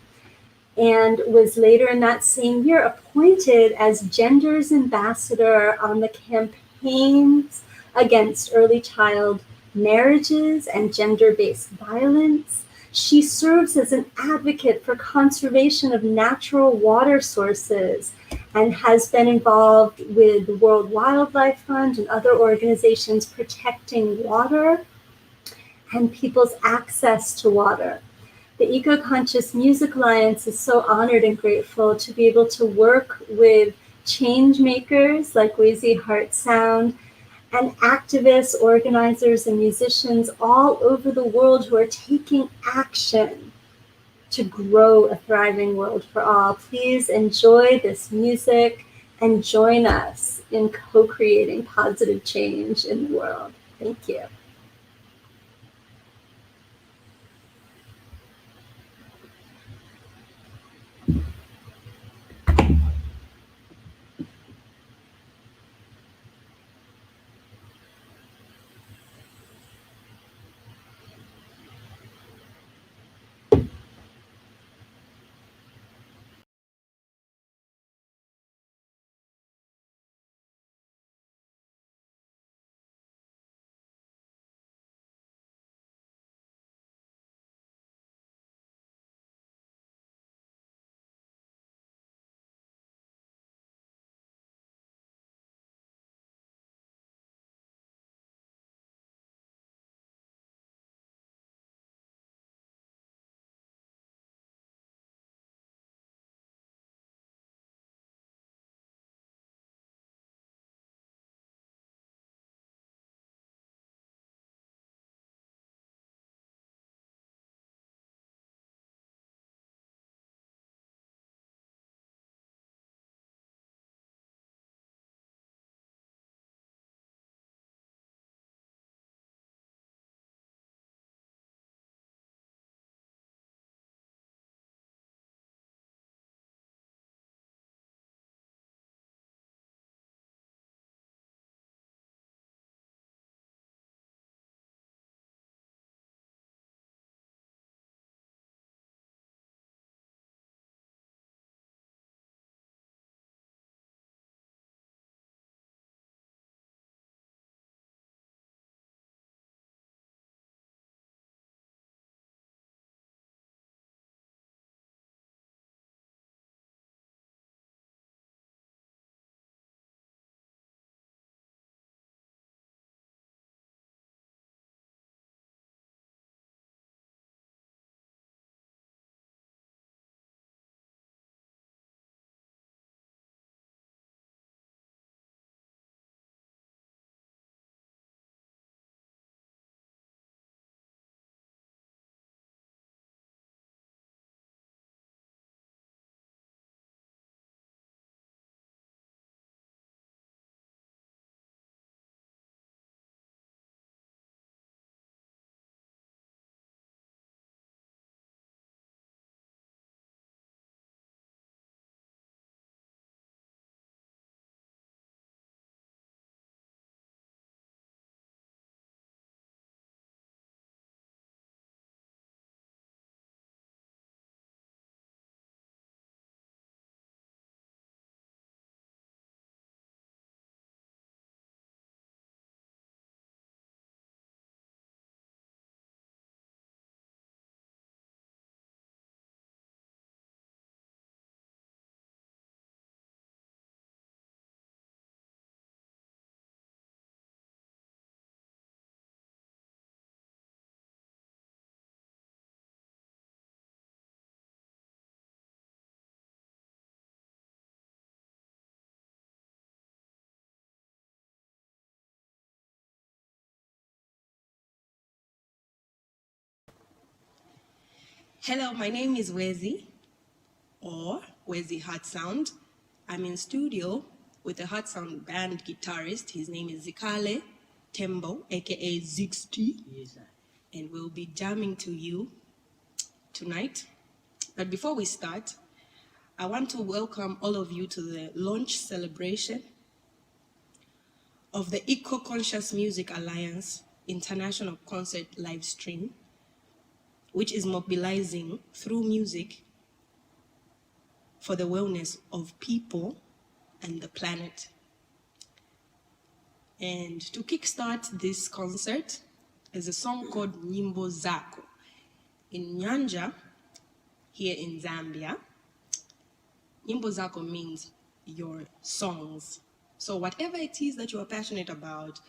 and was later in that same year appointed as Gender's Ambassador on the campaigns against early child marriages and gender-based violence. She serves as an advocate for conservation of natural water sources and has been involved with the World Wildlife Fund and other organizations protecting water and people's access to water. The Eco-Conscious Music Alliance is so honored and grateful to be able to work with change makers like Wezi HeartSound and activists, organizers, and musicians all over the world who are taking action to grow a thriving world for all. Please enjoy this music and join us in co-creating positive change in the world. Thank you. Hello, my name is Wezi, or Wezi HeartSound. I'm in studio with a HeartSound band guitarist. His name is Zikale Tembo, aka Zixty. Yes, sir. And we'll be jamming to you tonight. But before we start, I want to welcome all of you to the launch celebration of the Eco-Conscious Music Alliance International Concert live stream, which is mobilizing through music for the wellness of people and the planet. And to kickstart this concert is a song called Nyimbo Zako. In Nyanja, here in Zambia, Nyimbo Zako means your songs. So whatever it is that you are passionate about,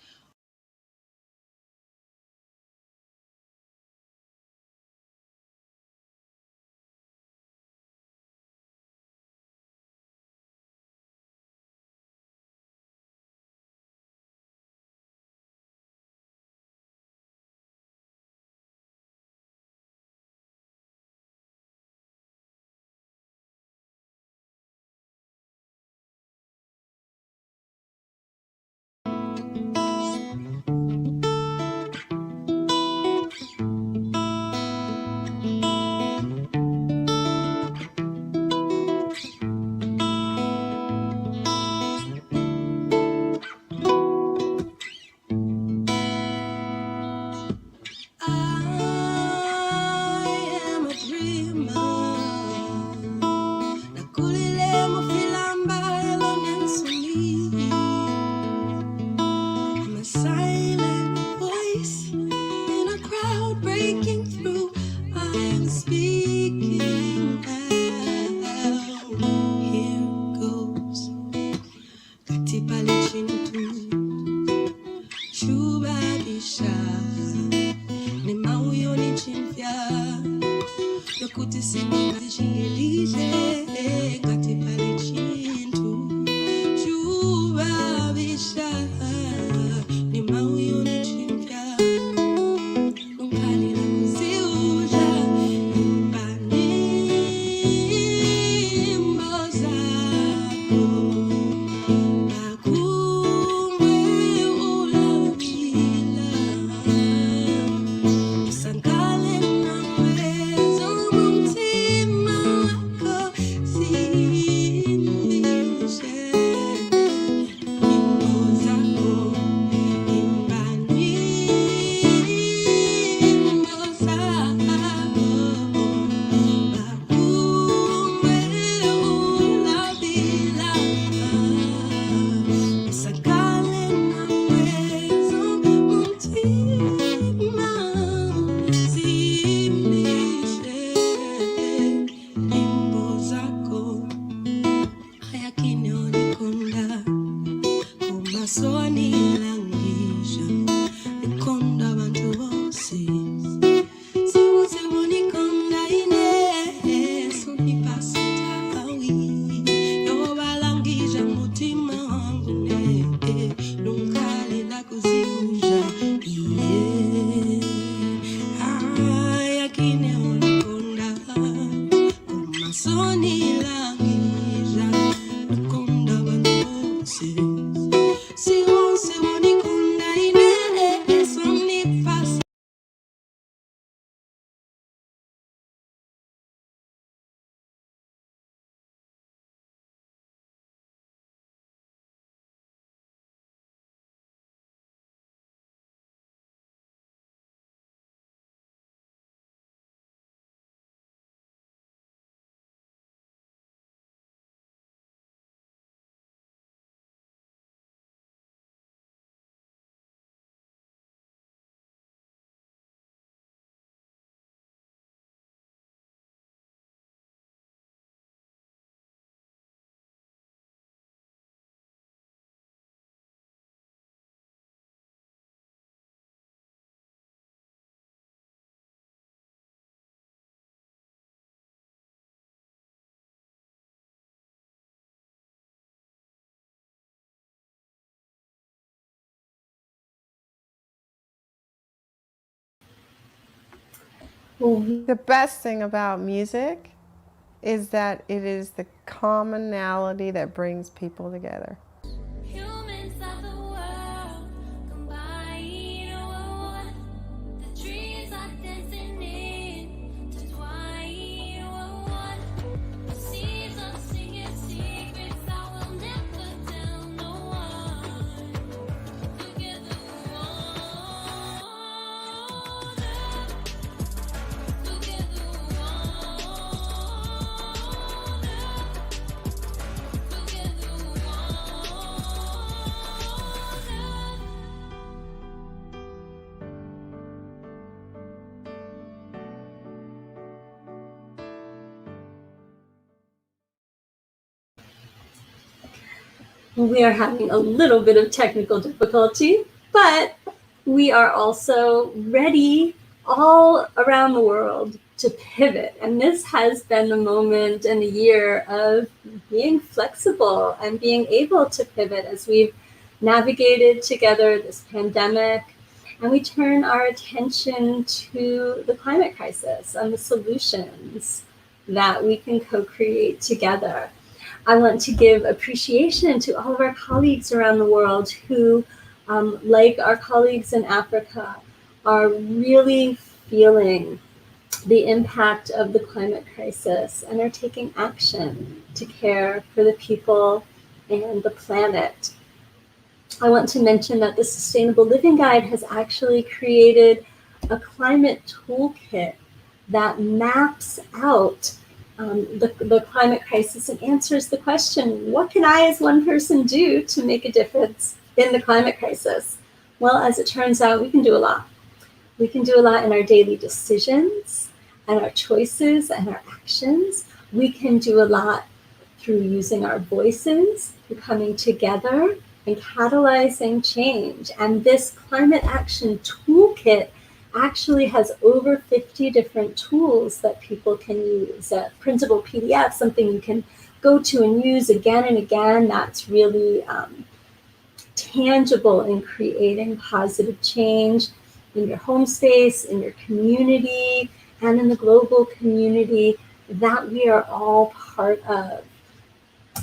The best thing about music is that it is the commonality that brings people together. We are having a little bit of technical difficulty, but we are also ready all around the world to pivot. And this has been the moment and the year of being flexible and being able to pivot as we've navigated together this pandemic. And we turn our attention to the climate crisis and the solutions that we can co-create together. I want to give appreciation to all of our colleagues around the world who, like our colleagues in Africa, are really feeling the impact of the climate crisis and are taking action to care for the people and the planet. I want to mention that the Sustainable Living Guide has actually created a climate toolkit that maps out the climate crisis and answers the question, what can I as one person do to make a difference in the climate crisis? Well, as it turns out, we can do a lot. We can do a lot in our daily decisions and our choices and our actions. We can do a lot through using our voices, through coming together and catalyzing change. And this climate action toolkit actually has over 50 different tools that people can use. A printable PDF, something you can go to and use again and again, that's really tangible in creating positive change in your home space, in your community, and in the global community that we are all part of.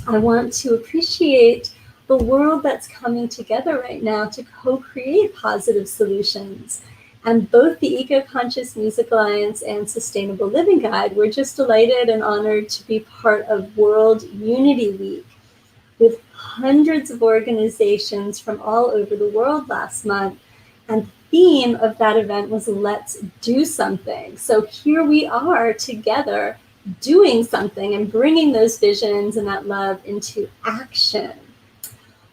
I want to appreciate the world that's coming together right now to co-create positive solutions. And both the Eco-Conscious Music Alliance and Sustainable Living Guide were just delighted and honored to be part of World Unity Week with hundreds of organizations from all over the world last month. And the theme of that event was Let's Do Something. So here we are together doing something and bringing those visions and that love into action.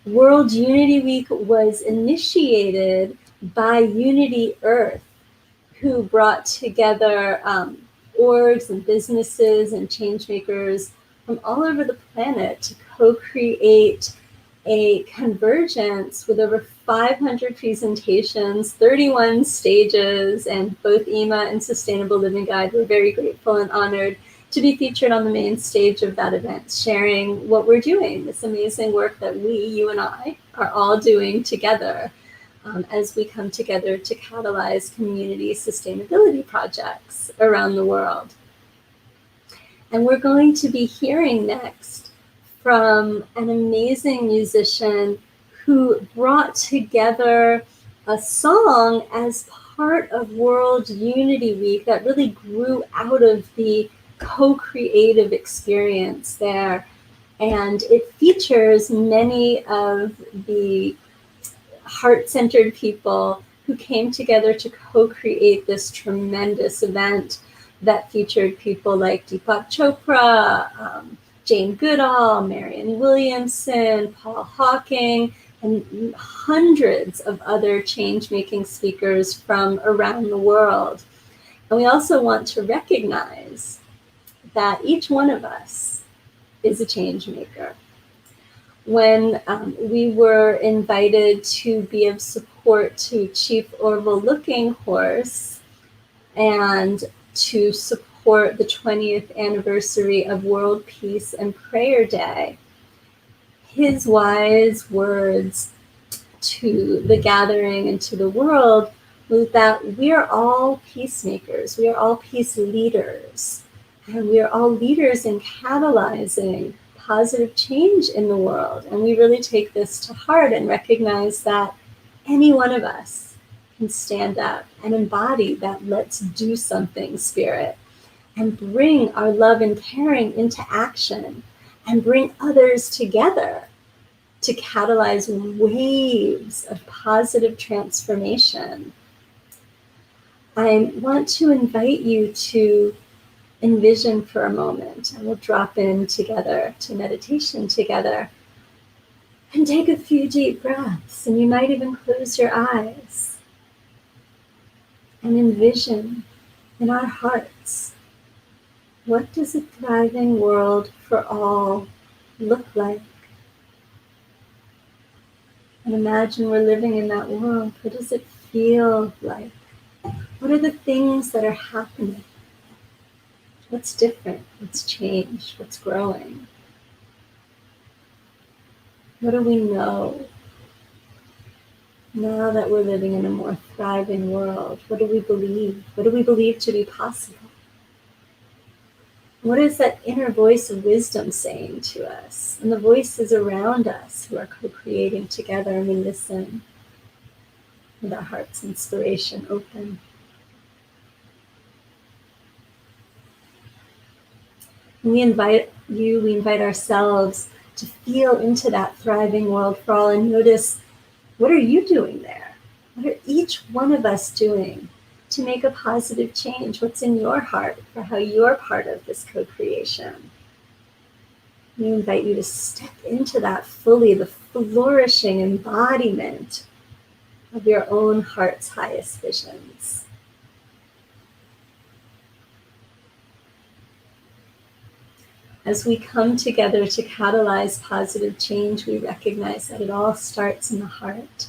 World Unity Week was initiated by Unity Earth, who brought together orgs and businesses and change makers from all over the planet to co-create a convergence with over 500 presentations, 31 stages, and both EMA and Sustainable Living Guide were very grateful and honored to be featured on the main stage of that event, sharing what we're doing, this amazing work that we, you and I, are all doing together as we come together to catalyze community sustainability projects around the world. And we're going to be hearing next from an amazing musician who brought together a song as part of World Unity Week that really grew out of the co-creative experience there. And it features many of the heart-centered people who came together to co-create this tremendous event that featured people like Deepak Chopra, Jane Goodall, Marianne Williamson, Paul Hawking, and hundreds of other change-making speakers from around the world. And we also want to recognize that each one of us is a change maker. When we were invited to be of support to Chief Orville Looking Horse and to support the 20th anniversary of World Peace and Prayer Day, his wise words to the gathering and to the world that we are all peacemakers, we are all peace leaders, and we are all leaders in catalyzing positive change in the world. And we really take this to heart and recognize that any one of us can stand up and embody that let's do something spirit and bring our love and caring into action and bring others together to catalyze waves of positive transformation. I want to invite you to envision for a moment, and we'll drop in together to meditation together. And take a few deep breaths, and you might even close your eyes and envision in our hearts, what does a thriving world for all look like? And imagine we're living in that world. What does it feel like? What are the things that are happening? What's different? What's changed? What's growing? What do we know now that we're living in a more thriving world? What do we believe? What do we believe to be possible? What is that inner voice of wisdom saying to us? And the voices around us who are co-creating together, and we listen with our heart's inspiration open. We invite you, we invite ourselves to feel into that thriving world for all and notice, what are you doing there? What are each one of us doing to make a positive change? What's in your heart for how you're part of this co-creation? We invite you to step into that fully, the flourishing embodiment of your own heart's highest visions. As we come together to catalyze positive change, we recognize that it all starts in the heart.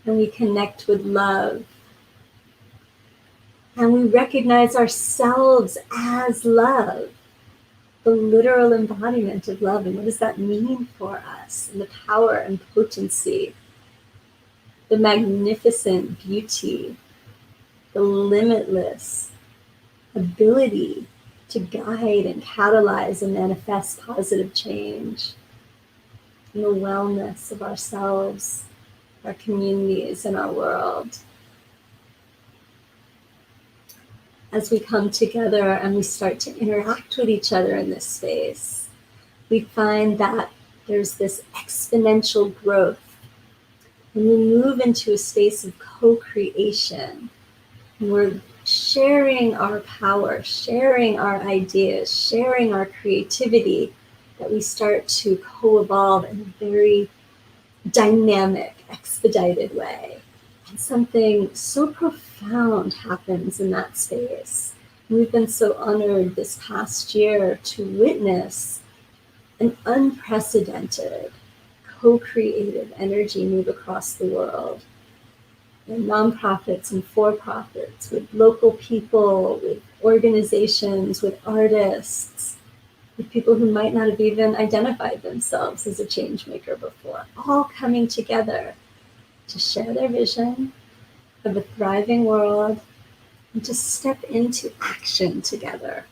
And we connect with love. And we recognize ourselves as love, the literal embodiment of love. And what does that mean for us? And the power and potency, the magnificent beauty, the limitless ability to guide and catalyze and manifest positive change in the wellness of ourselves, our communities, and our world. As we come together and we start to interact with each other in this space, we find that there's this exponential growth. And we move into a space of co-creation. And we're sharing our power, sharing our ideas, sharing our creativity, that we start to co-evolve in a very dynamic, expedited way. And something so profound happens in that space. And we've been so honored this past year to witness an unprecedented co-creative energy move across the world. And nonprofits and for-profits, with local people, with organizations, with artists, with people who might not have even identified themselves as a change maker before, all coming together to share their vision of a thriving world and to step into action together,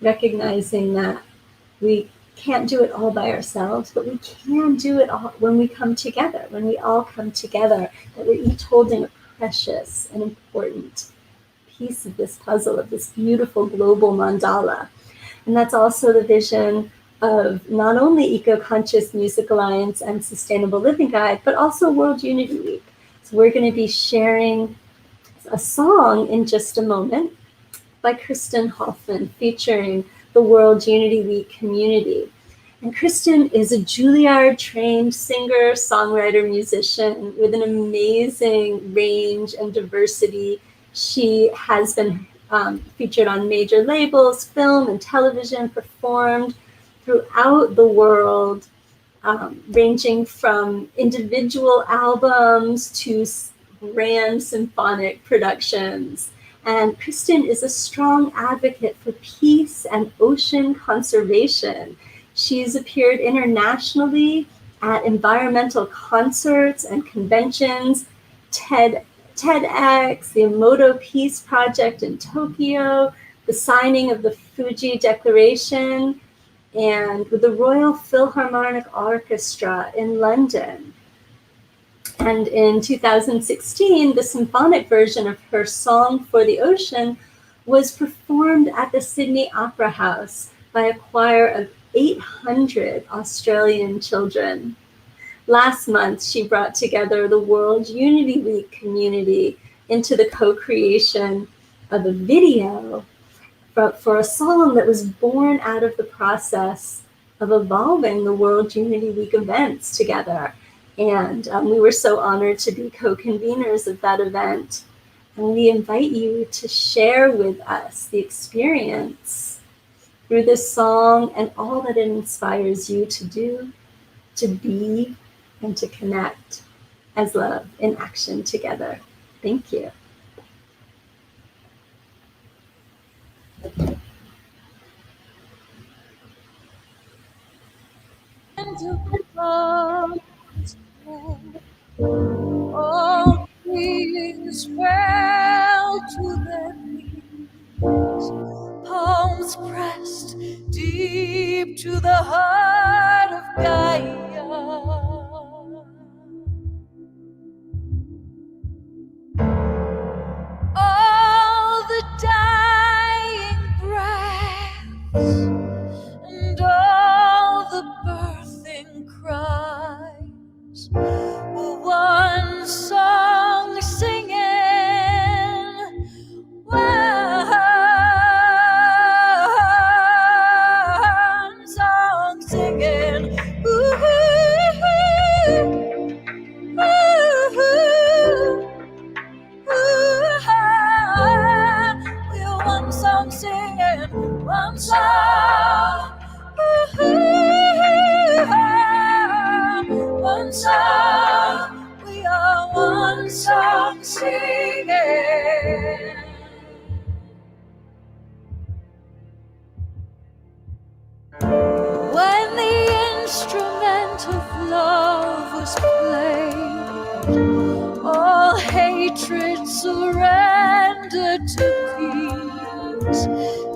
recognizing that we can't do it all by ourselves, but we can do it all when we come together, when we all come together, that we're each holding a precious and important piece of this puzzle, of this beautiful global mandala. And that's also the vision of not only Eco-Conscious Music Alliance and Sustainable Living Guide, but also World Unity Week. So we're going to be sharing a song in just a moment by Kristin Hoffmann featuring the World Unity Week community. And Kristin is a Juilliard-trained singer, songwriter, musician with an amazing range and diversity. She has been featured on major labels, film and television, performed throughout the world, ranging from individual albums to grand symphonic productions. And Kristin is a strong advocate for peace and ocean conservation. She's appeared internationally at environmental concerts and conventions, TED TEDx, the Emoto Peace Project in Tokyo, the signing of the Fuji Declaration, and with the Royal Philharmonic Orchestra in London. And in 2016, the symphonic version of her Song for the Ocean was performed at the Sydney Opera House by a choir of 800 Australian children. Last month, she brought together the World Unity Week community into the co-creation of a video for a song that was born out of the process of evolving the World Unity Week events together. And we were so honored to be co-conveners of that event. And we invite you to share with us the experience through this song and all that it inspires you to do, to be, and to connect as love in action together. Thank you. All beings fell to their knees, palms pressed deep to the heart of Gaia. All the dying breaths and all the birthing cries were one song singing, one song singing. Ooh, ooh, we're one song singing, one song. One song, we are one song singing. When the instrument of love was played, all hatred surrendered to peace.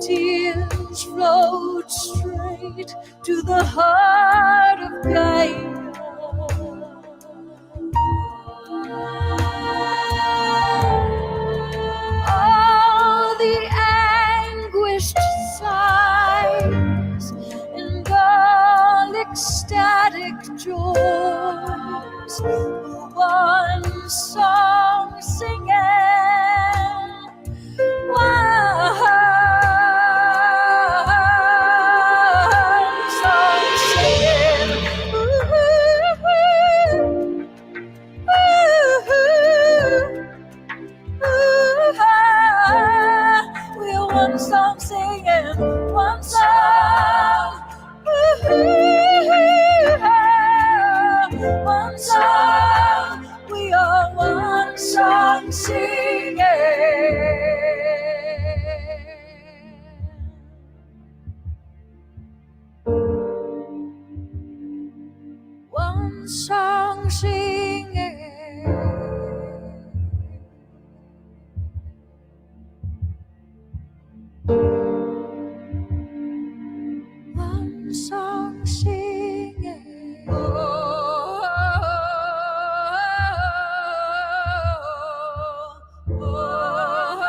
Tears flowed straight to the heart of Gaia. All the anguished sighs and all ecstatic joys, one song singing, one song singing. Ooh, we're one song singing, one song. One song, we are one song singing. One song singing. One song singing. Oh, oh, oh, oh.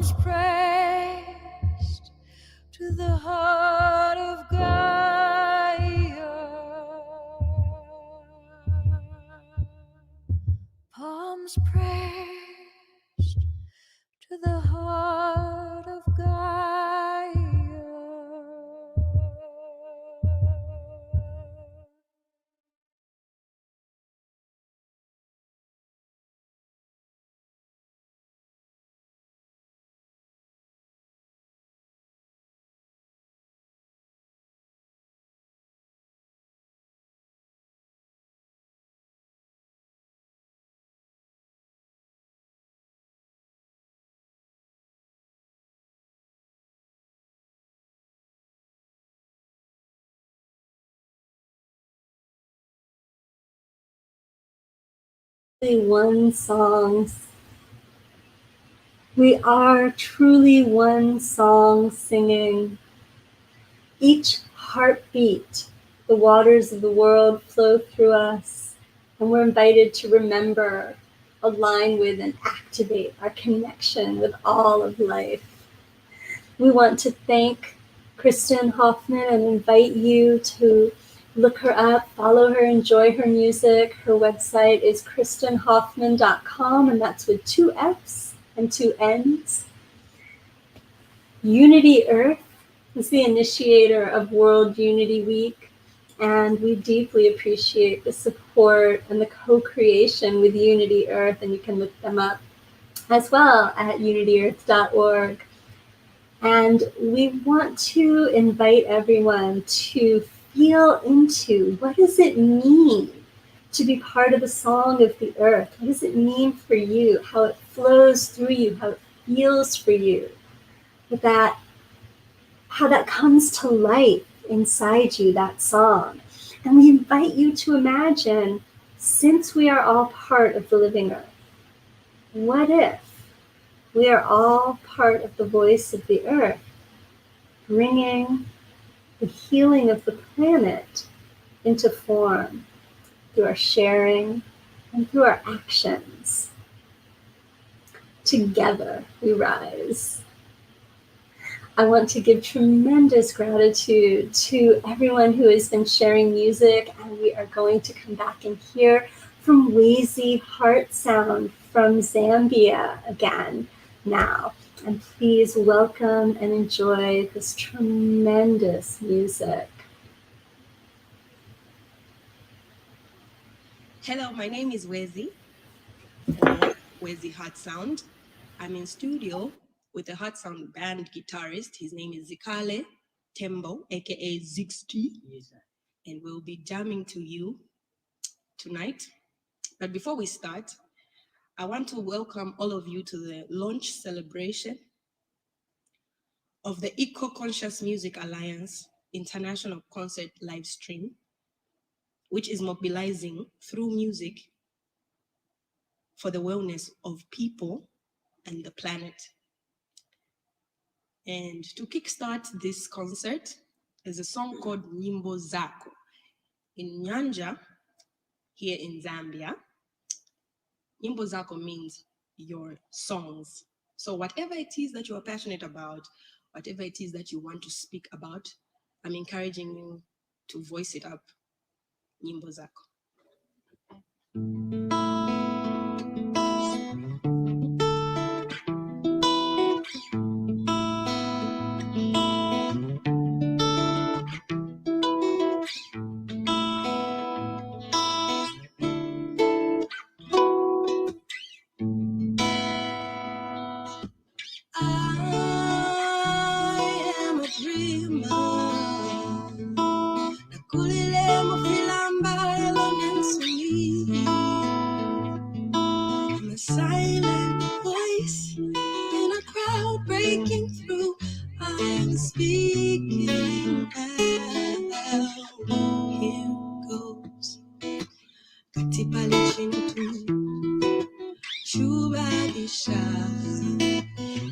palms pressed to the heart of Gaia. Palms pressed to the heart of Gaia. One songs. We are truly one song singing. Each heartbeat, the waters of the world flow through us, and we're invited to remember, align with, and activate our connection with all of life. We want to thank Kristin Hoffmann and invite you to look her up, follow her, enjoy her music. Her website is kristinhoffmann.com, and that's with 2 F's and 2 N's. Unity Earth is the initiator of World Unity Week, and we deeply appreciate the support and the co-creation with Unity Earth, and you can look them up as well at unityearth.org. And we want to invite everyone to feel into, what does it mean to be part of the song of the earth? What does it mean for you? How it flows through you, how it feels for you, how that comes to life inside you, that song. And we invite you to imagine, since we are all part of the living earth, what if we are all part of the voice of the earth, bringing the healing of the planet into form through our sharing and through our actions. Together we rise. I want to give tremendous gratitude to everyone who has been sharing music, and we are going to come back and hear from Wezi HeartSound from Zambia again now. And please welcome and enjoy this tremendous music. Hello, my name is Wezi, or Wezi HeartSound. I'm in studio with a HeartSound band guitarist. His name is Zikale Tembo, aka Zixty. Yes, and we'll be jamming to you tonight. But before we start, I want to welcome all of you to the launch celebration of the Eco-Conscious Music Alliance International Concert live stream, which is mobilizing through music for the wellness of people and the planet. And to kickstart this concert, there's a song called Nyimbo Zako. In Nyanja, here in Zambia, Nyimbo Zako means your songs. So whatever it is that you are passionate about, whatever it is that you want to speak about, I'm encouraging you to voice it up. Nyimbo Zako. I'm a silent voice in a crowd breaking through. I'm speaking out. Here goes. Katipali chintu. Chuba isha.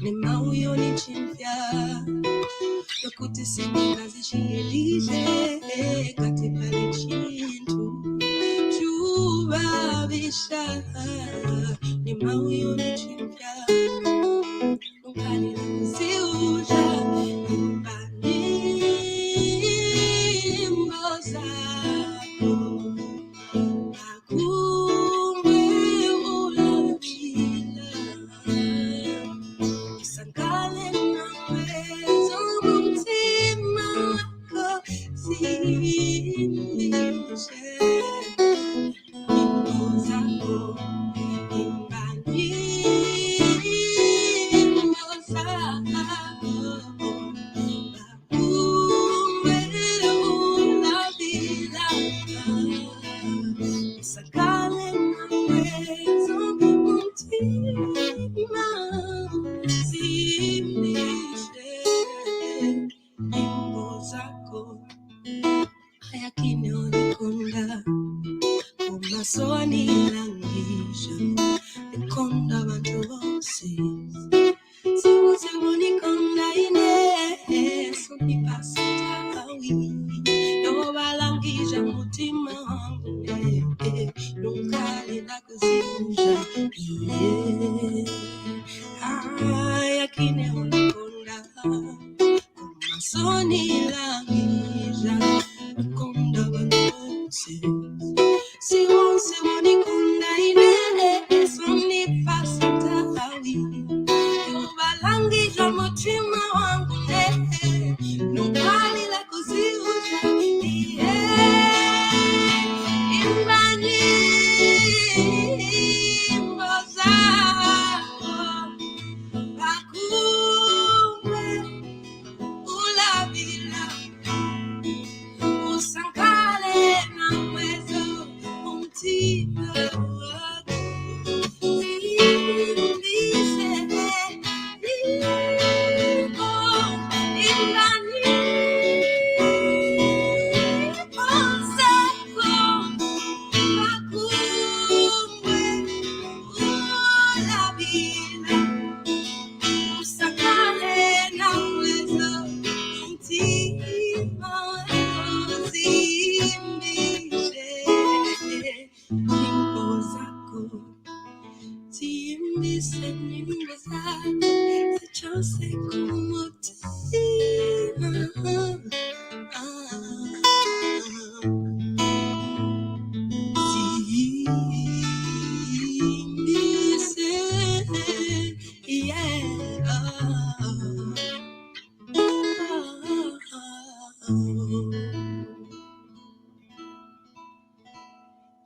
Ni mauyo ni chimfya. Yokuti sini kazi shielije. Katipali chintu. Chuba isha. Ni mauyo ni chimfya. Nukali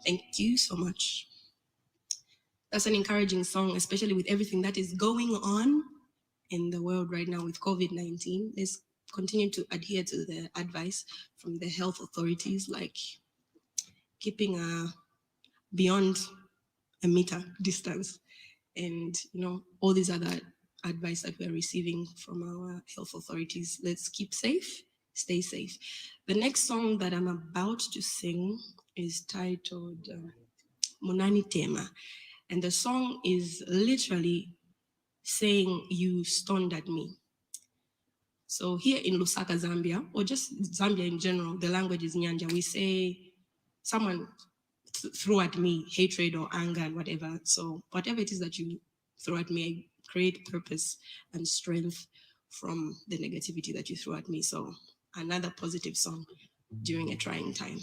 Thank you so much. That's an encouraging song, especially with everything that is going on in the world right now with COVID-19. Let's continue to adhere to the advice from the health authorities, like keeping beyond a meter distance, and all these other advice that we're receiving from our health authorities. Let's keep safe, stay safe. The next song that I'm about to sing is titled Munani Tema. And the song is literally saying, you stoned at me. So here in Lusaka, Zambia, or just Zambia in general, the language is Nyanja. We say someone threw at me hatred or anger and whatever. So whatever it is that you throw at me, I create purpose and strength from the negativity that you threw at me. So another positive song during a trying time.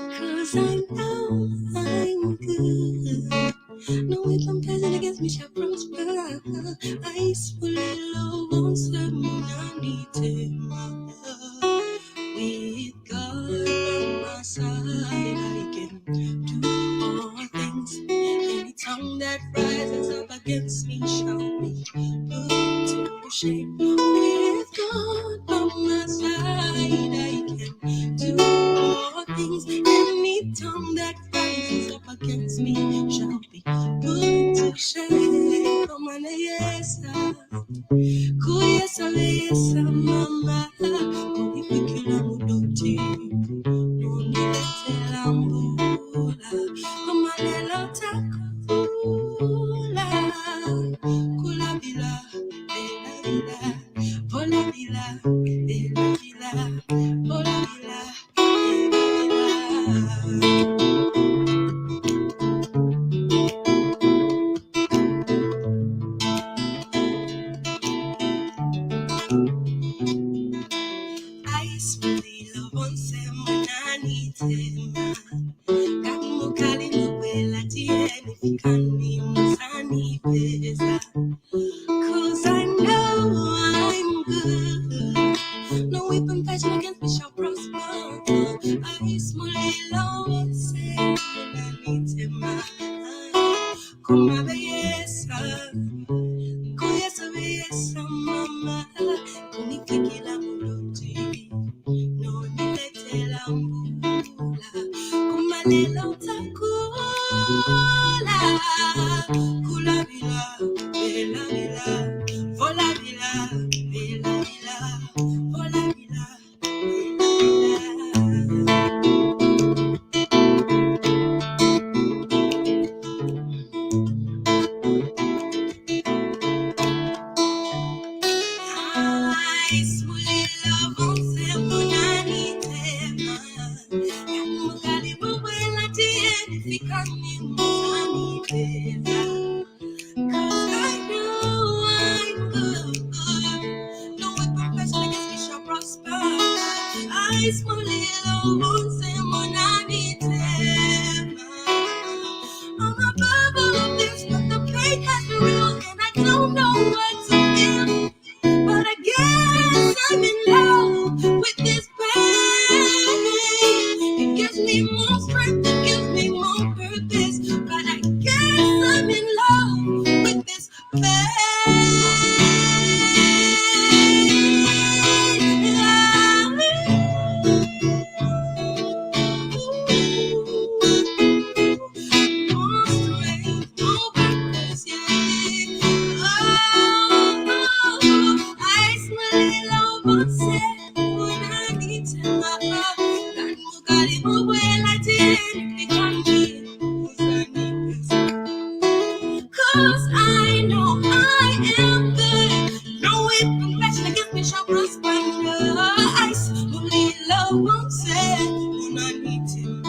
Cause I know I'm good. No weapon pleasant against me shall prosper. I fully love on someone I need to. With God by my side, I can do all things. Any tongue that rises up against me shall be put to shame. With God by my side, I can do all things. Any tongue that rises up against me shall be put to shame. Come on, yes, kuyesa besa mama, kunipikila mudoti, nuniletela mbula, kumalela takula, kula bila, bila bila, bola bila, bila bila, bola bila, bila bila. Cause Yesu mama kunifikila muloti no niletela mbula kumalelo takula kula bila bela bila vola bila bela bila vola bila I'm above all of this, but the pain has been real, and I don't know what to feel. But I guess I'm in love with this pain. It gives me more strength, it gives me more purpose. But I guess I'm in love with this Cause I know I am good. No weapon fashioned against me shall prosper. I slowly love won't say when I need to.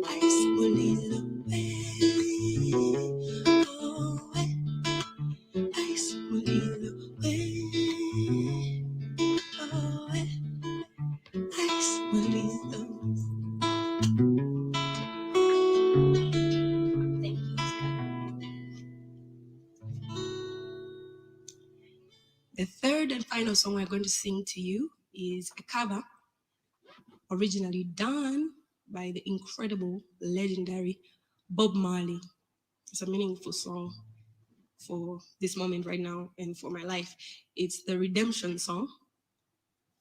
I slowly love I slowly love I slowly love. Thank you, Scott. The third and final song we're going to sing to you is a cover originally done by the incredible, legendary Bob Marley. It's a meaningful song for this moment right now and for my life. It's the Redemption song.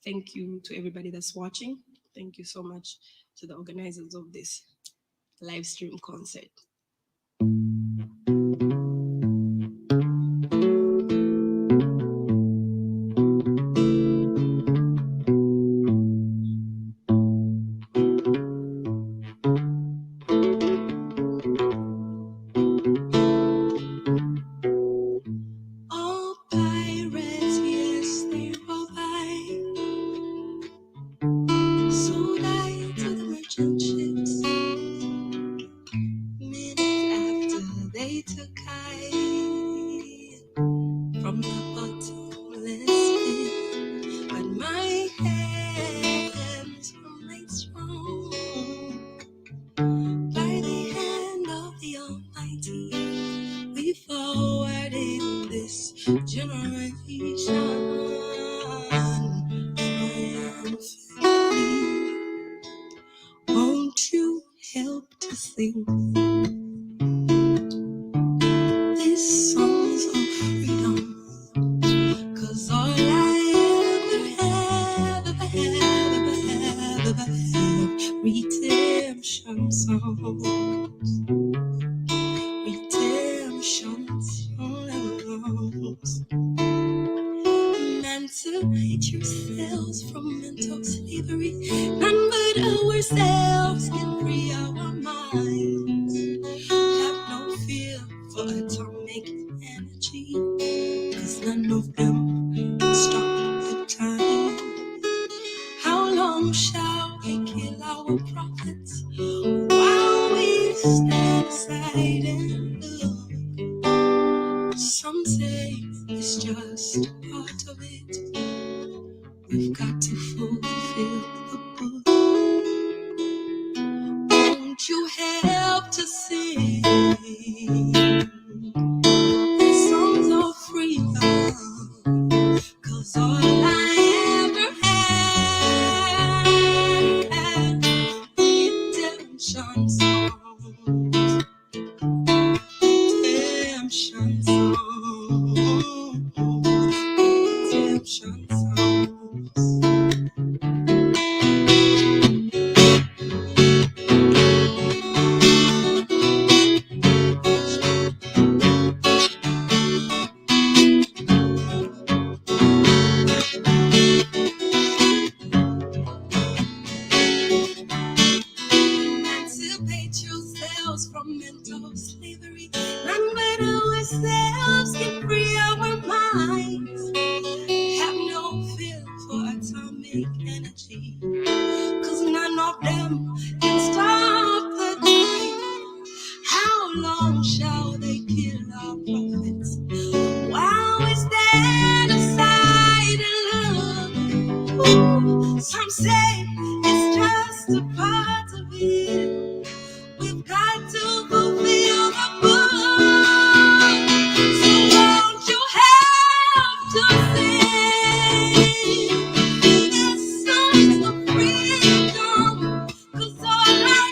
Thank you to everybody that's watching. Thank you so much to the organizers of this live stream concert. Won't you help to sing these songs of freedom? 'Cause all I ever have redemption songs, redemption songs. Emancipate yourselves from mental slavery. None but ourselves can free our minds. Have no fear for atomic energy, 'cause none of them can stop the time. How long shall we kill our prophets while we stand aside and look? Some say it's just part of it. We've got to fulfill the book. Won't you help to sing these songs of freedom? 'Cause all I ever had redemption songs. ourselves from mental slavery. None but ourselves can free our minds. Have no fear for atomic energy, 'cause none of them can stop the time. How long shall they kill our prophets while we stand aside and look? Ooh, some say it's just a part of it. We've got to fulfill the book. So won't you help to sing this song of freedom? 'Cause all I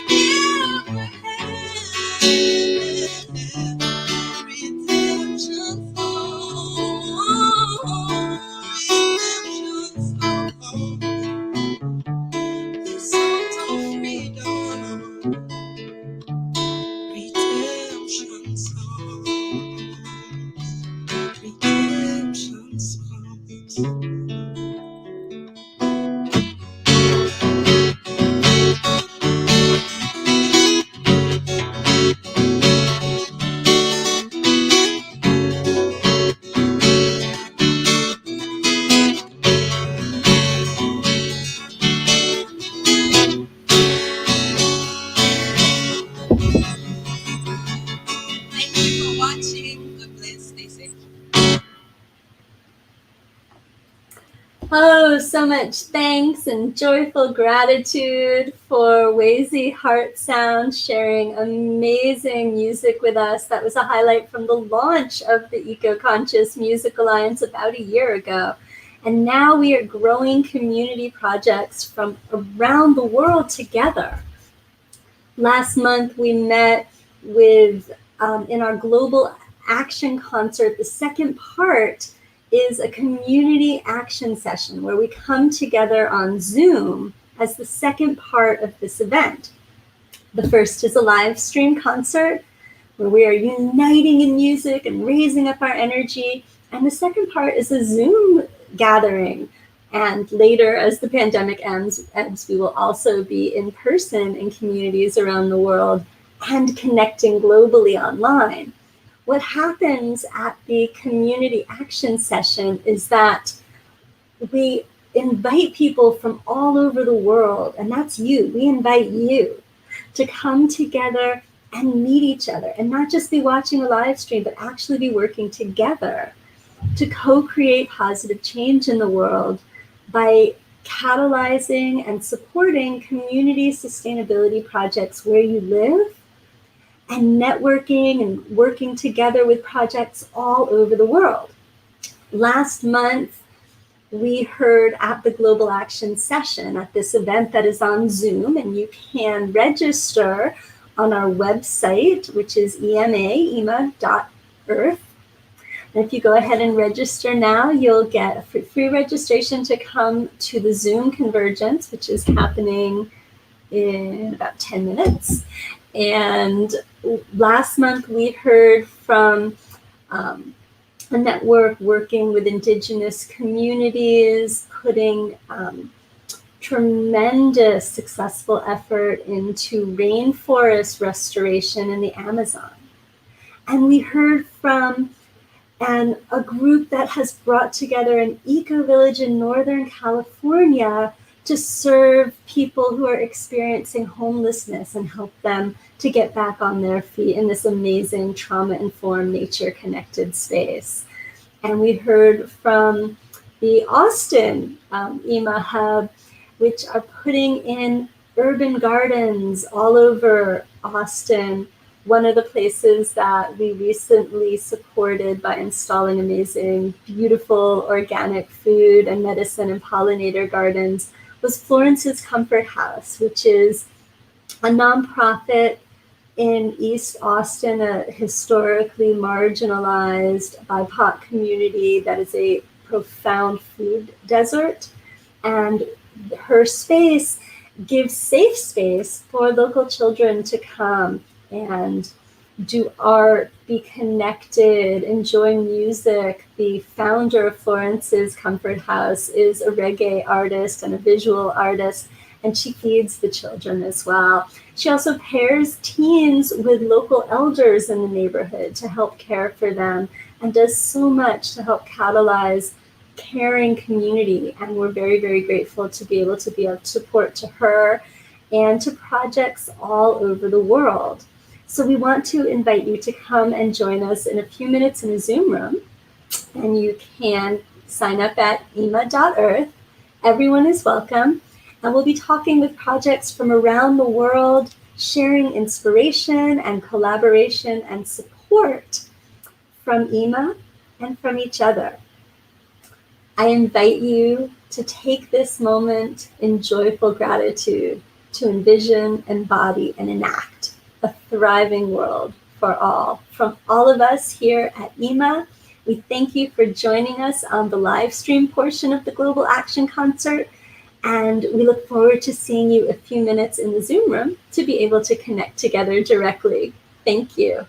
ever had, redemption song, redemption song. This song's of freedom, redemption song, redemption songs. Thank you for watching. God bless. Stay safe. Oh, so much thanks and joyful gratitude for Wezi HeartSound sharing amazing music with us. That was a highlight from the launch of the Eco-Conscious Music Alliance about a year ago. And now we are growing community projects from around the world together. Last month, we met with, in our Global Action Concert, the second part is a community action session where we come together on Zoom as the second part of this event. The first is a live stream concert where we are uniting in music and raising up our energy. And the second part is a Zoom gathering. And later, as the pandemic ends, we will also be in person in communities around the world and connecting globally online. What happens at the community action session is that we invite people from all over the world, and that's you. We invite you to come together and meet each other and not just be watching a live stream, but actually be working together to co-create positive change in the world by catalyzing and supporting community sustainability projects where you live, and networking and working together with projects all over the world. Last month, we heard at the Global Action Session at this event that is on Zoom, and you can register on our website, which is ema.earth. And if you go ahead and register now, you'll get a free registration to come to the Zoom Convergence, which is happening in about 10 minutes. And last month, we heard from a network working with Indigenous communities, putting tremendous successful effort into rainforest restoration in the Amazon. And we heard from a group that has brought together an eco-village in Northern California to serve people who are experiencing homelessness and help them to get back on their feet in this amazing trauma-informed, nature-connected space. And we heard from the Austin EMA Hub, which are putting in urban gardens all over Austin. One of the places that we recently supported by installing amazing, beautiful organic food and medicine and pollinator gardens was Florence's Comfort House, which is a nonprofit in East Austin, a historically marginalized BIPOC community that is a profound food desert. And her space gives safe space for local children to come and do art, be connected, enjoy music. The founder of Florence's Comfort House is a reggae artist and a visual artist, and she feeds the children as well. She also pairs teens with local elders in the neighborhood to help care for them, and does so much to help catalyze caring community. And we're very, very grateful to be able to be of support to her and to projects all over the world. So we want to invite you to come and join us in a few minutes in a Zoom room. And you can sign up at ima.earth. Everyone is welcome. And we'll be talking with projects from around the world, sharing inspiration and collaboration and support from IMA and from each other. I invite you to take this moment in joyful gratitude to envision, embody, and enact a thriving world for all. From all of us here at IMA, we thank you for joining us on the live stream portion of the Global Action Concert. And we look forward to seeing you a few minutes in the Zoom room to be able to connect together directly. Thank you.